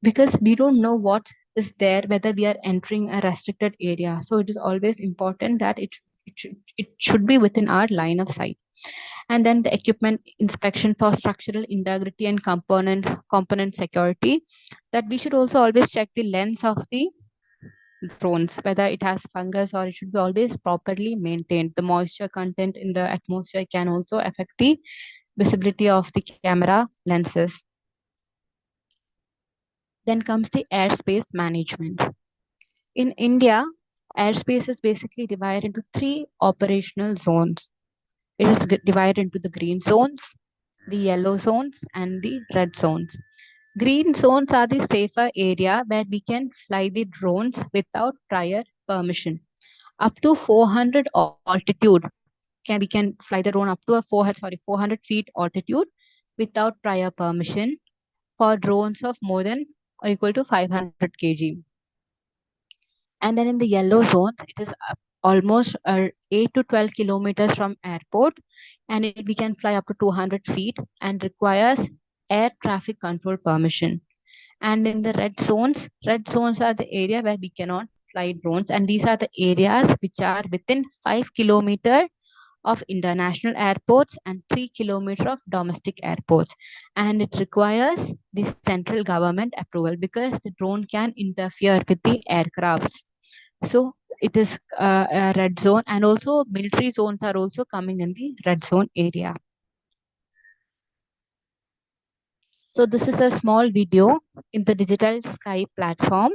because we don't know what is there, whether we are entering a restricted area. So it is always important that it should be within our line of sight. And then the equipment inspection for structural integrity and component security, that we should also always check the lens of the drones, whether it has fungus, or it should be always properly maintained. The moisture content in the atmosphere can also affect the visibility of the camera lenses. Then comes the airspace management. In India, airspace is basically divided into three operational zones. It is divided into the green zones, the yellow zones, and the red zones. Green zones are the safer area where we can fly the drones without prior permission. Up to 400 altitude, we can fly the drone up to a 400 feet altitude without prior permission for drones of more than or equal to 500 kg. And then in the yellow zones, it is almost 8 to 12 kilometers from airport, and we can fly up to 200 feet and requires air traffic control permission. And in the red zones are the area where we cannot fly drones, and these are the areas which are within 5 kilometers of international airports and 3 kilometers of domestic airports. And it requires the central government approval, because the drone can interfere with the aircrafts. So it is a red zone, and also military zones are also coming in the red zone area. So this is a small video in the Digital Sky platform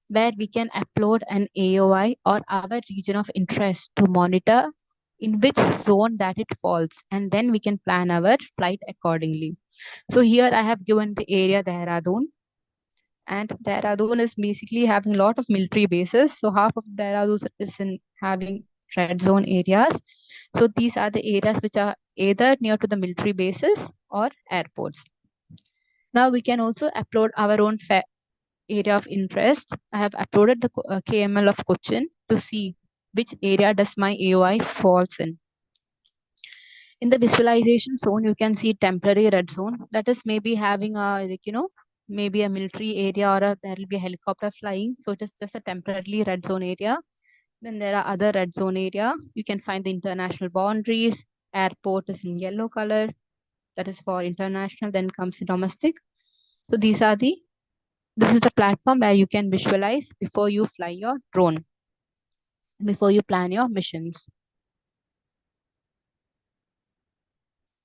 where we can upload an AOI or our region of interest to monitor in which zone that it falls, and then we can plan our flight accordingly. So here I have given the area Dehradun, and Dehradun is basically having a lot of military bases. So half of Dehradun is in having red zone areas. So these are the areas which are either near to the military bases or airports. Now we can also upload our own area of interest. I have uploaded the KML of Cochin to see which area does my AOI falls in. In the visualization zone, you can see temporary red zone. That is maybe having a, maybe a military area, or there will be a helicopter flying. So it is just a temporarily red zone area. Then there are other red zone area. You can find the international boundaries. Airport is in yellow color. That is for international. Then comes the domestic. So this is the platform where you can visualize before you fly your drone, before you plan your missions.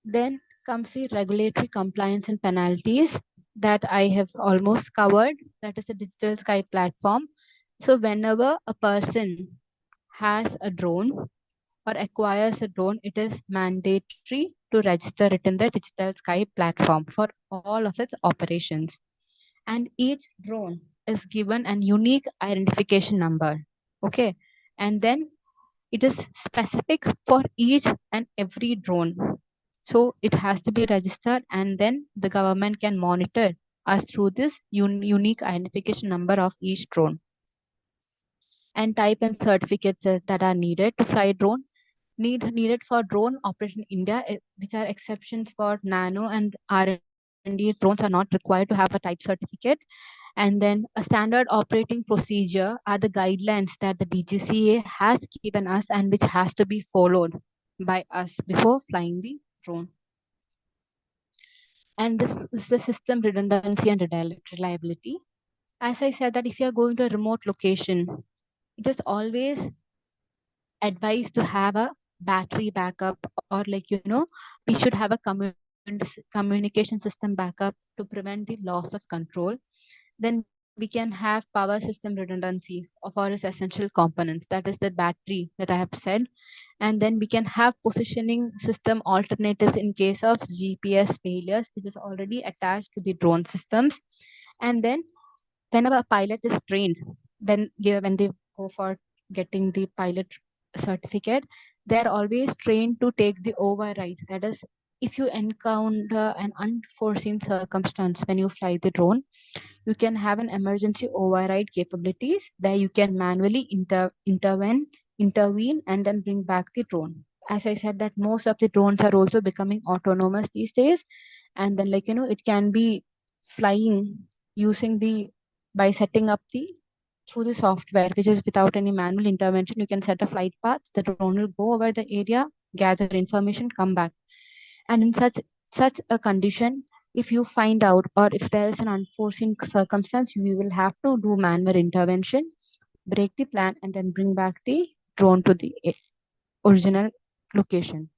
Then comes the regulatory compliance and penalties that I have almost covered. That is the Digital Sky platform. So whenever a person has a drone or acquires a drone, it is mandatory to register it in the Digital Sky platform for all of its operations. And each drone is given an unique identification number. Okay. And then it is specific for each and every drone. So it has to be registered, and then the government can monitor us through this unique identification number of each drone. And type and certificates that are needed to fly drone. Needed for drone operation in India, which are exceptions for nano and R&D drones, are not required to have a type certificate. And then a standard operating procedure are the guidelines that the DGCA has given us and which has to be followed by us before flying the drone. And this is the system redundancy and reliability. As I said, that if you are going to a remote location, it is always advised to have a battery backup, or we should have a communication system backup to prevent the loss of control. Then we can have power system redundancy of our essential components, that is the battery that I have said. And then we can have positioning system alternatives in case of GPS failures, which is already attached to the drone systems. And then whenever a pilot is trained, when they go for getting the pilot certificate, they're always trained to take the override. That is, if you encounter an unforeseen circumstance when you fly the drone, you can have an emergency override capabilities where you can manually intervene, and then bring back the drone. As I said, that most of the drones are also becoming autonomous these days, and then it can be flying using the by setting up the through the software, which is without any manual intervention. You can set a flight path, the drone will go over the area, gather information, come back. And in such a condition, if you find out or if there is an unforeseen circumstance, you will have to do manual intervention, break the plan, and then bring back the drone to the original location.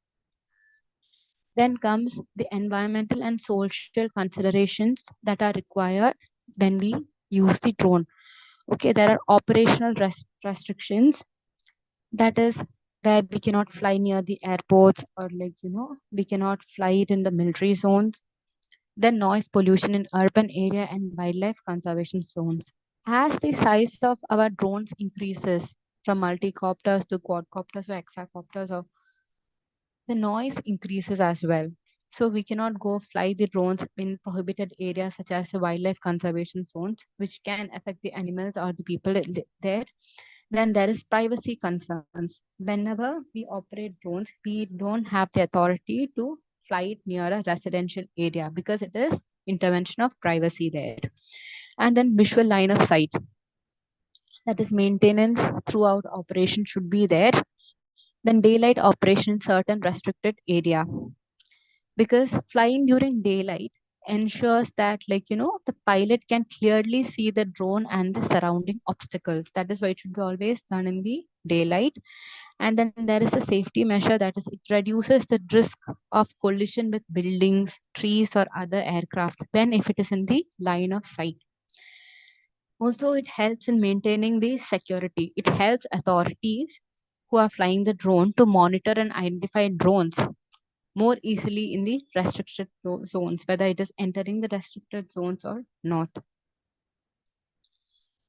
Then comes the environmental and social considerations that are required when we use the drone. Okay, there are operational restrictions. That is where we cannot fly near the airports, or we cannot fly it in the military zones. Then noise pollution in urban area and wildlife conservation zones. As the size of our drones increases from multicopters to quadcopters or hexacopters, or the noise increases as well. So we cannot go fly the drones in prohibited areas such as the wildlife conservation zones, which can affect the animals or the people there. Then there is privacy concerns. Whenever we operate drones, we don't have the authority to fly it near a residential area because it is intervention of privacy there. And then visual line of sight. That is, maintenance throughout operation should be there. Then daylight operation in certain restricted area. Because flying during daylight ensures that the pilot can clearly see the drone and the surrounding obstacles. That is why it should be always done in the daylight. And then there is a safety measure, that is, it reduces the risk of collision with buildings, trees, or other aircraft when if it is in the line of sight. Also, it helps in maintaining the security. It helps authorities who are flying the drone to monitor and identify drones more easily in the restricted zones, whether it is entering the restricted zones or not.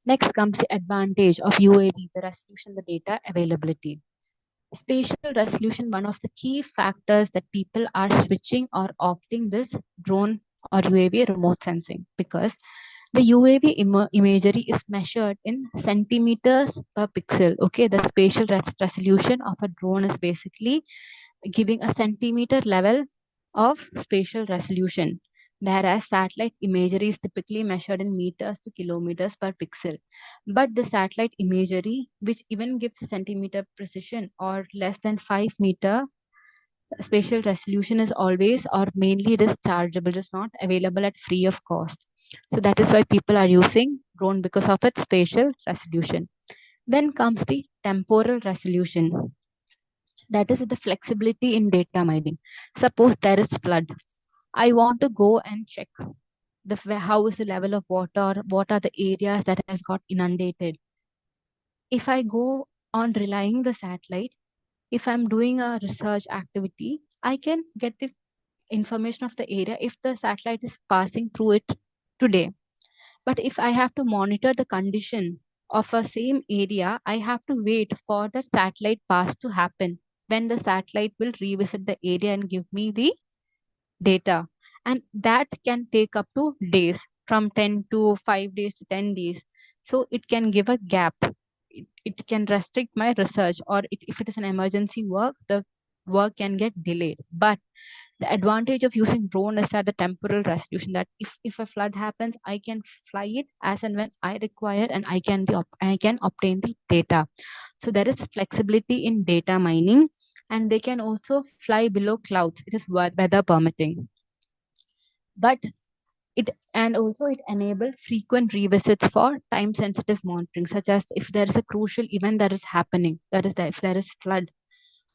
Next comes the advantage of UAV, the resolution, the data availability. Spatial resolution, one of the key factors that people are switching or opting this drone or UAV remote sensing, because the UAV imagery is measured in centimeters per pixel. Okay, the spatial resolution of a drone is basically giving a centimeter level of spatial resolution, whereas satellite imagery is typically measured in meters to kilometers per pixel. But the satellite imagery, which even gives a centimeter precision or less than 5 meter spatial resolution, is always or mainly it is chargeable, it's not available at free of cost. So that is why people are using drone, because of its spatial resolution. Then comes the temporal resolution. That is the flexibility in data mining. Suppose there is flood. I want to go and check how is the level of water, what are the areas that has got inundated. If I go on relying the satellite, if I'm doing a research activity, I can get the information of the area if the satellite is passing through it today. But if I have to monitor the condition of a same area, I have to wait for the satellite pass to happen, when the satellite will revisit the area and give me the data. And that can take up to days, from 10 to 5 days to 10 days. So it can give a gap. It can restrict my research, or if it is an emergency work, the work can get delayed. But the advantage of using drone is that the temporal resolution, that if a flood happens, I can fly it as and when I require, and I can obtain the data. So there is flexibility in data mining, and they can also fly below clouds. It is weather permitting. But it enables frequent revisits for time sensitive monitoring, such as if there is a crucial event that is happening, if there is flood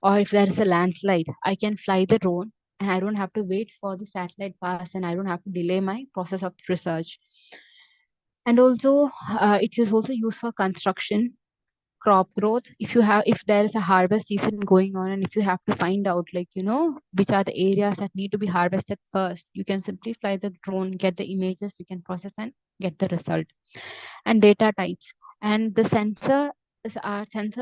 or if there is a landslide, I can fly the drone and I don't have to wait for the satellite pass, and I don't have to delay my process of research. And also, it is also used for construction, crop growth. If there is a harvest season going on, and if you have to find out which are the areas that need to be harvested first, you can simply fly the drone, get the images, you can process and get the result. And data types. And the sensors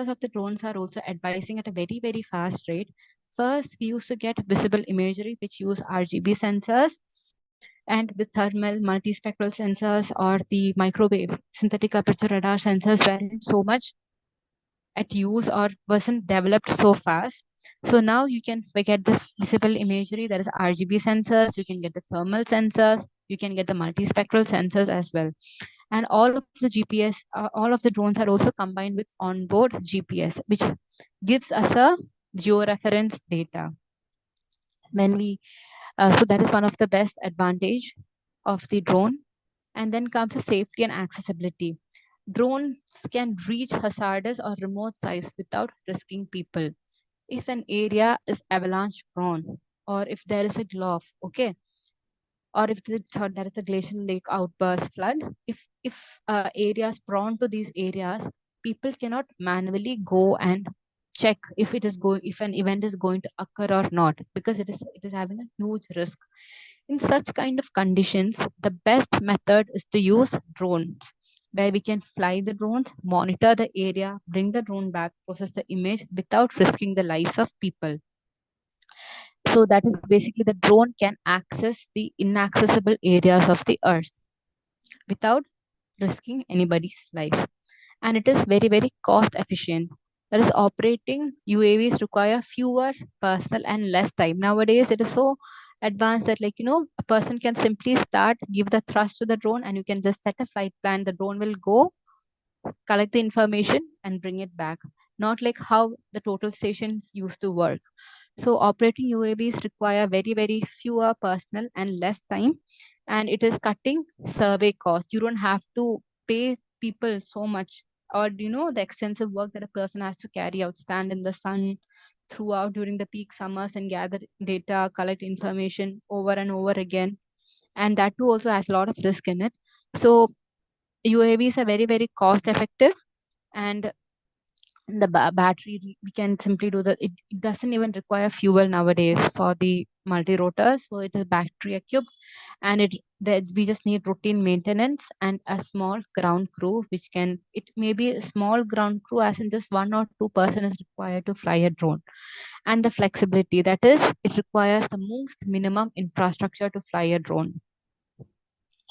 of the drones are also advising at a very, very fast rate. First, we used to get visible imagery, which use RGB sensors, and the thermal multispectral sensors or the microwave synthetic aperture radar sensors weren't so much at use or wasn't developed so fast. So now you can get this visible imagery. There is RGB sensors, you can get the thermal sensors, you can get the multispectral sensors as well. And all of the GPS, all of the drones are also combined with onboard GPS, which gives us a georeference data. When we so that is one of the best advantage of the drone. And then comes the safety and accessibility. Drones can reach hazardous or remote sites without risking people. If an area is avalanche prone, or if there is a gulf, okay, or if there is a glacial lake outburst flood, if areas prone to these areas, people cannot manually go and check if an event is going to occur or not, because it is having a huge risk. In such kind of conditions, the best method is to use drones, where we can fly the drones, monitor the area, bring the drone back, process the image without risking the lives of people. So that is basically the drone can access the inaccessible areas of the earth without risking anybody's life. And it is very, very cost efficient. That is, operating UAVs require fewer personnel and less time. Nowadays, it is so advanced that, like, a person can simply start, give the thrust to the drone, and you can just set a flight plan. The drone will go, collect the information, and bring it back. Not like how the total stations used to work. So operating UAVs require very, very fewer personnel and less time, and it is cutting survey costs. You don't have to pay people so much, or the extensive work that a person has to carry out, stand in the sun throughout during the peak summers and gather data, collect information over and over again, and that too also has a lot of risk in it. So UAVs are very, very cost effective, and the battery, we can simply do that. It doesn't even require fuel nowadays for the multi-rotor, so it is battery equipped, and we just need routine maintenance and a small ground crew, it may be a small ground crew, as in just 1 or 2 person is required to fly a drone. And the flexibility, that is, it requires the most minimum infrastructure to fly a drone.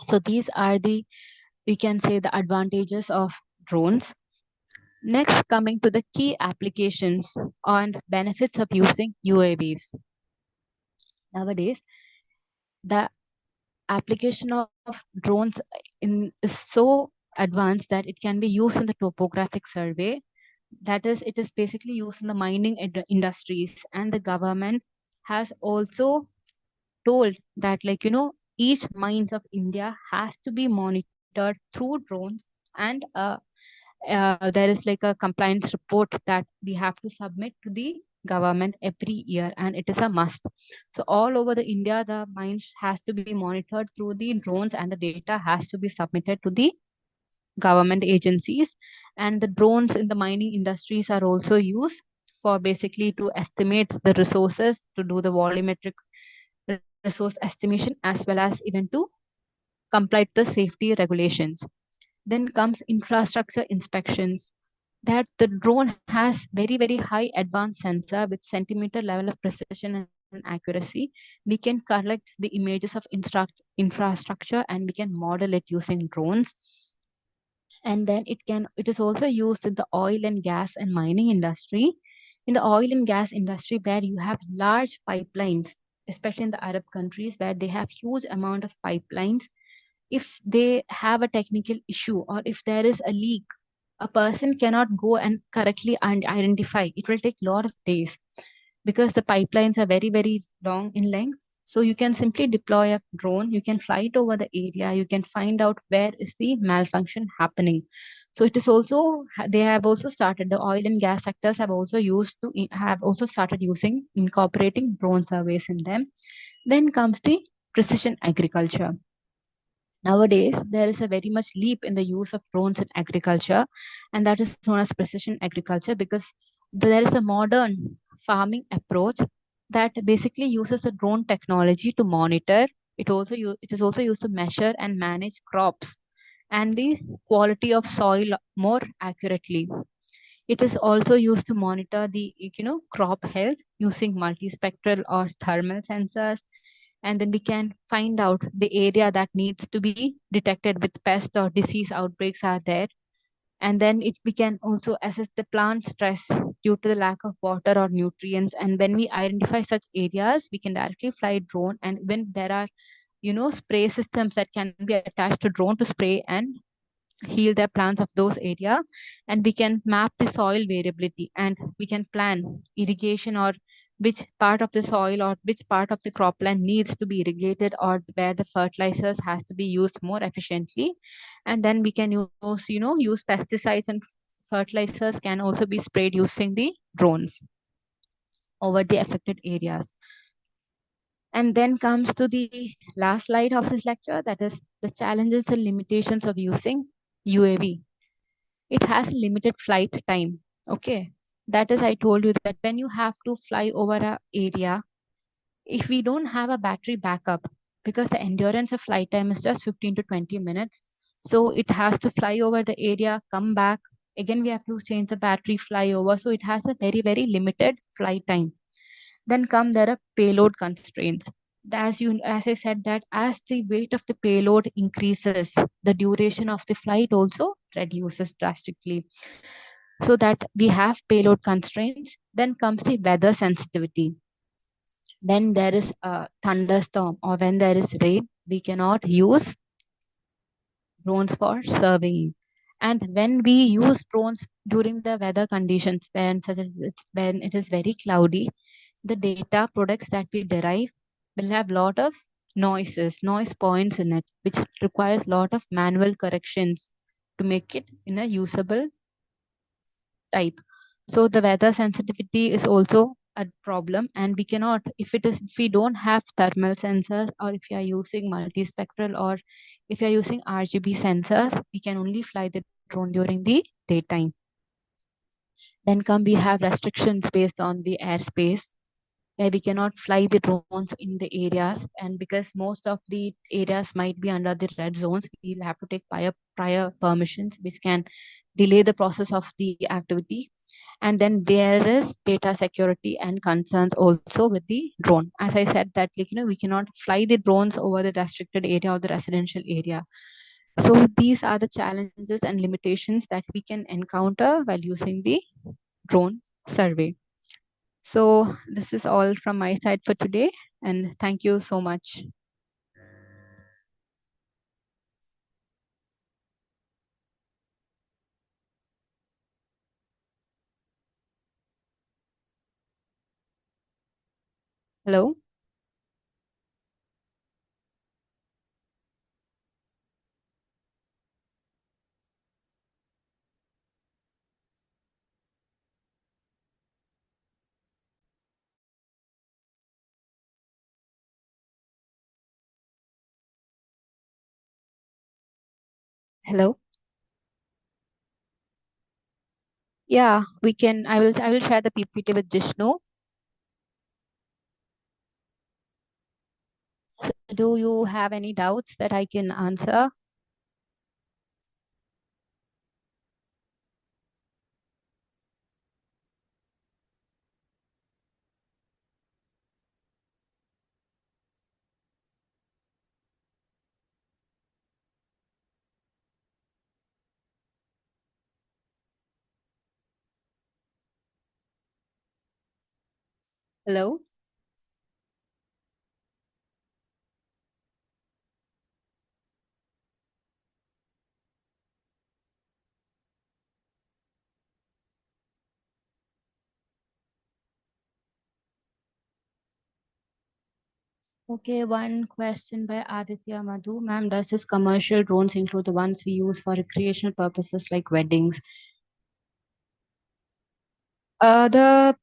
So these are we can say, the advantages of drones. Next, coming to the key applications and benefits of using UAVs. Nowadays, the application of drones is so advanced that it can be used in the topographic survey. That is, it is basically used in the mining industries, and the government has also told that, like, each mines of India has to be monitored through drones, and there is like a compliance report that we have to submit to the government every year, and it is a must. So all over the India, the mines has to be monitored through the drones, and the data has to be submitted to the government agencies. And the drones in the mining industries are also used for basically to estimate the resources, to do the volumetric resource estimation, as well as even to comply to the safety regulations. Then comes infrastructure inspections, that the drone has very, very high advanced sensor with centimeter level of precision and accuracy. We can collect the images of infrastructure, and we can model it using drones. And then it is also used in the oil and gas and mining industry. In the oil and gas industry, where you have large pipelines, especially in the Arab countries, where they have huge amount of pipelines, if they have a technical issue or if there is a leak, a person cannot go and correctly identify. It will take a lot of days, because the pipelines are very, very long in length. So you can simply deploy a drone, you can fly it over the area, you can find out where is the malfunction happening. So it is also, they have also started, the oil and gas sectors have also started using, incorporating drone surveys in them. Then comes the precision agriculture. Nowadays, there is a very much leap in the use of drones in agriculture, and that is known as precision agriculture, because there is a modern farming approach that basically uses the drone technology to monitor. It is also used to measure and manage crops. and the quality of soil more accurately. It is also used to monitor the crop health using multispectral or thermal sensors, and then we can find out the area that needs to be detected with pest or disease outbreaks are there. And then we can also assess the plant stress due to the lack of water or nutrients. And when we identify such areas, we can directly fly drone. And when there are spray systems that can be attached to drone to spray and heal the plants of those area, and we can map the soil variability, and we can plan irrigation, or which part of the soil or which part of the cropland needs to be irrigated, or where the fertilizers has to be used more efficiently. And then we can use pesticides, and fertilizers can also be sprayed using the drones over the affected areas. And then comes to the last slide of this lecture, that is the challenges and limitations of using UAV. It has limited flight time. Okay. That is, I told you that when you have to fly over a area, if we don't have a battery backup, because the endurance of flight time is just 15 to 20 minutes. So it has to fly over the area, come back. Again, we have to change the battery, fly over. So it has a very, very limited flight time. Then there are payload constraints. As I said, that as the weight of the payload increases, the duration of the flight also reduces drastically. So that we have payload constraints. Then comes the weather sensitivity. When there is a thunderstorm or when there is rain, we cannot use drones for surveying. And when we use drones during the weather conditions, when it is very cloudy, the data products that we derive will have lot of noise points in it, which requires lot of manual corrections to make it in a usable type. So the weather sensitivity is also a problem, and we cannot, if we don't have thermal sensors, or if you are using multispectral, or if you are using RGB sensors, we can only fly the drone during the daytime. Then we have restrictions based on the airspace, where we cannot fly the drones in the areas, and because most of the areas might be under the red zones, we'll have to take prior permissions, which can delay the process of the activity. And then there is data security and concerns also with the drone. As I said that we cannot fly the drones over the restricted area or the residential area. So these are the challenges and limitations that we can encounter while using the drone survey. So this is all from my side for today, and thank you so much. Hello. Hello. Yeah, we can. I will share the PPT with Jishnu. So do you have any doubts that I can answer? Hello. Okay, one question by Aditya Madhu. Ma'am, does this commercial drones include the ones we use for recreational purposes like weddings? The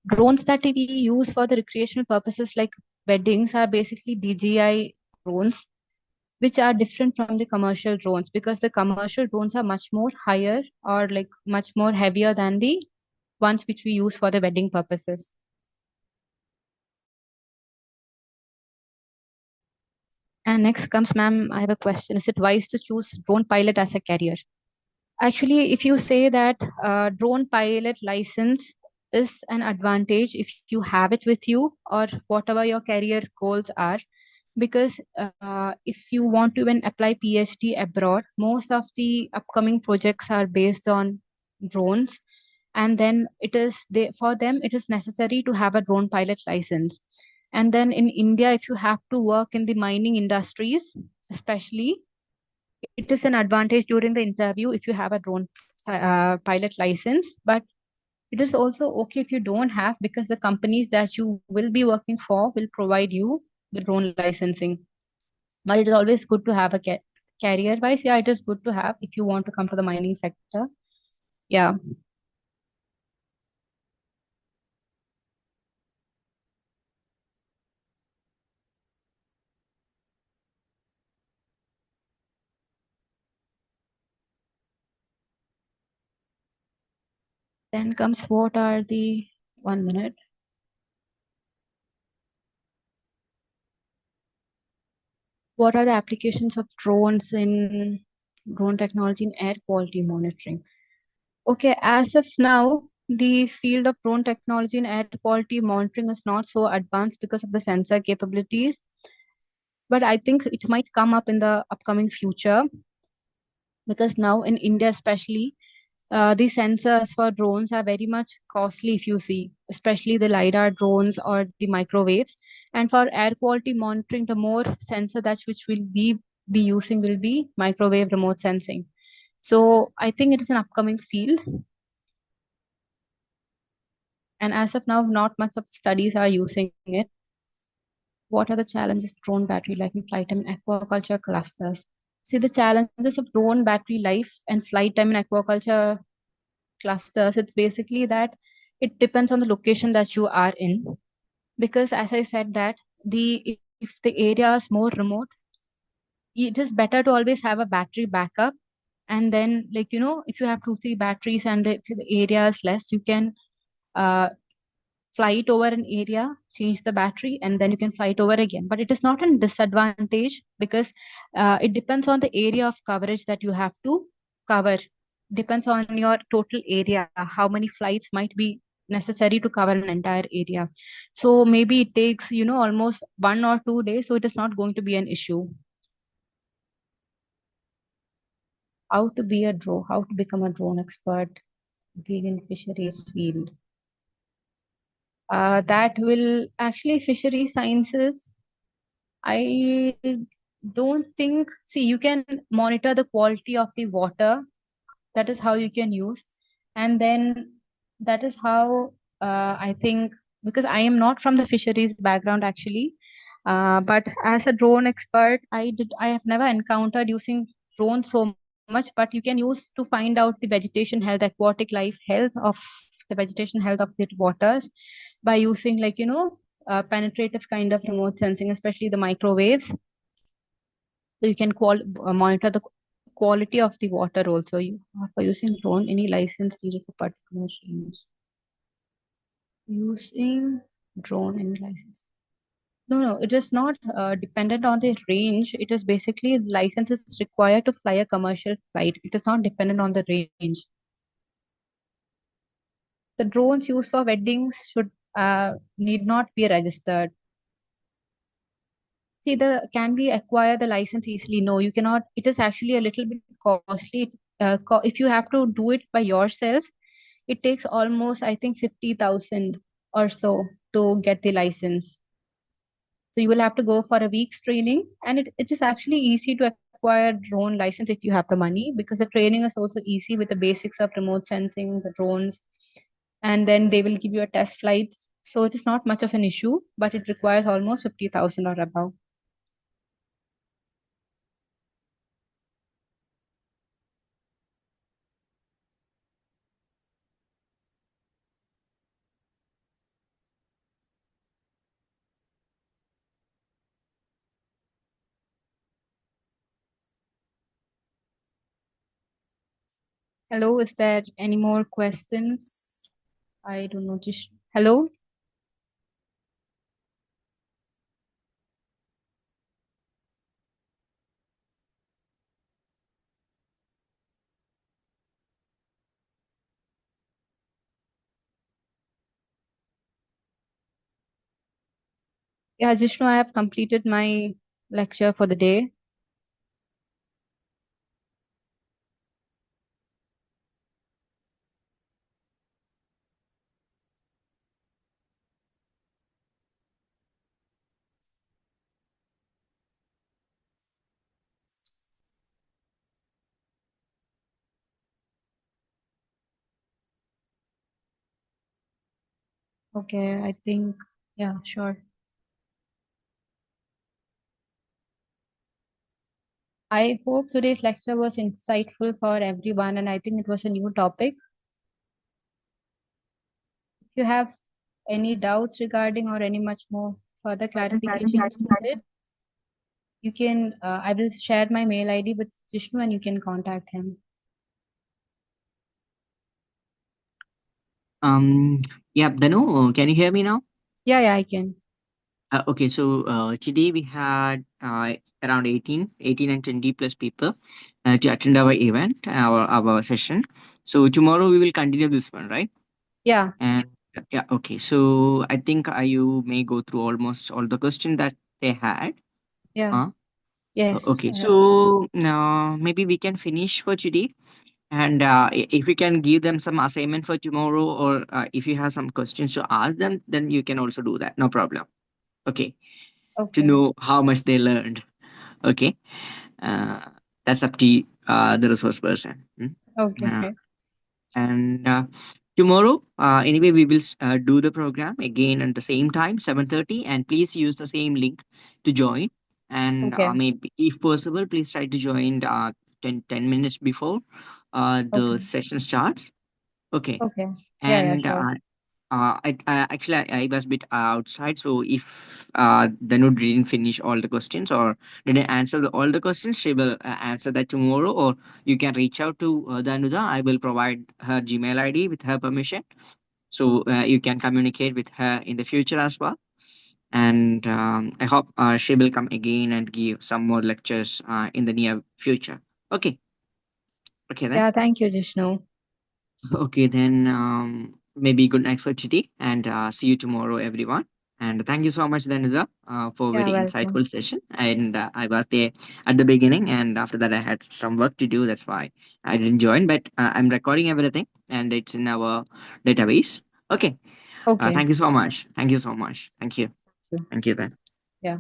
drones that we use for the recreational purposes like weddings are basically DJI drones, which are different from the commercial drones, because the commercial drones are much more higher or like much more heavier than the ones which we use for the wedding purposes. And next comes, ma'am, I have a question. Is it wise to choose drone pilot as a career? Actually, if you say that drone pilot license is an advantage if you have it with you or whatever your career goals are, because if you want to even apply PhD abroad, most of the upcoming projects are based on drones, and then for them it is necessary to have a drone pilot license. And then in India, if you have to work in the mining industries, especially, it is an advantage during the interview if you have a drone pilot license. But it is also okay if you don't have, because the companies that you will be working for will provide you the drone licensing. But it is always good to have a career wise. Yeah, it is good to have if you want to come to the mining sector. Yeah. Then comes, what are the 1 minute? What are the applications of drones in drone technology in air quality monitoring? Okay, as of now, the field of drone technology and air quality monitoring is not so advanced because of the sensor capabilities, but I think it might come up in the upcoming future, because now in India especially, the sensors for drones are very much costly if you see, especially the LiDAR drones or the microwaves. And for air quality monitoring, the more sensor that which will be using will be microwave remote sensing. So I think it is an upcoming field. And as of now, not much of studies are using it. What are the challenges of drone battery life in flight time in aquaculture clusters? See, the challenges of drone battery life and flight time in aquaculture clusters, it's basically that it depends on the location that you are in. Because as I said that if the area is more remote, it is better to always have a battery backup. And then, like, if you have 2, 3 batteries and if the area is less, you can uh, fly it over an area, change the battery, and then you can fly it over again. But it is not a disadvantage, because it depends on the area of coverage that you have to cover. Depends on your total area, how many flights might be necessary to cover an entire area. So maybe it takes, almost 1 or 2 days. So it is not going to be an issue. How to become a drone expert, being in fisheries field. That will actually fishery sciences. I don't think, see, you can monitor the quality of the water. That is how you can use. And then that is how I think, because I am not from the fisheries background actually. But as a drone expert, I have never encountered using drones so much, but you can use to find out the vegetation health, aquatic life health of the vegetation health of the waters by using, like, penetrative kind of remote sensing, especially the microwaves. So you can monitor the quality of the water also. For using drone, any license needed for particular range? Using drone, any license? No, it is not dependent on the range. It is basically license is required to fly a commercial flight. It is not dependent on the range. The drones used for weddings should need not be registered. See, can we acquire the license easily? No, you cannot. It is actually a little bit costly. If you have to do it by yourself, it takes almost, I think, 50,000 or so to get the license. So you will have to go for a week's training, and it is actually easy to acquire drone license if you have the money, because the training is also easy with the basics of remote sensing, the drones, and then they will give you a test flights. So it is not much of an issue, but it requires almost 50,000 or above. Hello, is there any more questions? I don't know. Just hello. Yeah, Jishnu, I have completed my lecture for the day. Okay, I think, yeah, sure. I hope today's lecture was insightful for everyone, and I think it was a new topic. If you have any doubts regarding or any much more further clarifications needed, you can, I will share my mail ID with Jishnu and you can contact him. Um, yeah, Danu, can you hear me now? Yeah, I can. Okay, so today we had around 18 and 20 plus people to attend our event, our session. So tomorrow we will continue this one, right? Yeah, And yeah, okay. So I think you may go through almost all the questions that they had. yeah, Uh, yes, okay, I have. so maybe we can finish for today. And if you can give them some assignment for tomorrow, or if you have some questions to ask them, then you can also do that. No problem. Okay, to Okay, know how much they learned. Okay, uh, that's up to the resource person. Uh, okay, and tomorrow, anyway, we will do the program again at the same time, 7:30, and please use the same link to join. And okay, maybe, if possible, please try to join 10 minutes before the okay, session starts. Okay. okay. Yeah, And sure. I was a bit outside, so if Danu didn't finish all the questions or didn't answer all the questions, she will answer that tomorrow. Or you can reach out to Danuda. I will provide her Gmail ID with her permission, so you can communicate with her in the future as well. And I hope she will come again and give some more lectures in the near future. Okay, okay then. Yeah, thank you, Jishnu. Okay, then maybe good night for today and see you tomorrow, everyone. And thank you so much, Danida, for Yeah, very welcome. insightful session. And I was there at the beginning, and after that, I had some work to do. That's why I didn't join. But I'm recording everything, and it's in our database. Okay. Okay, Thank you so much. Thank you so much. Thank you. thank you. Thank you then. Yeah.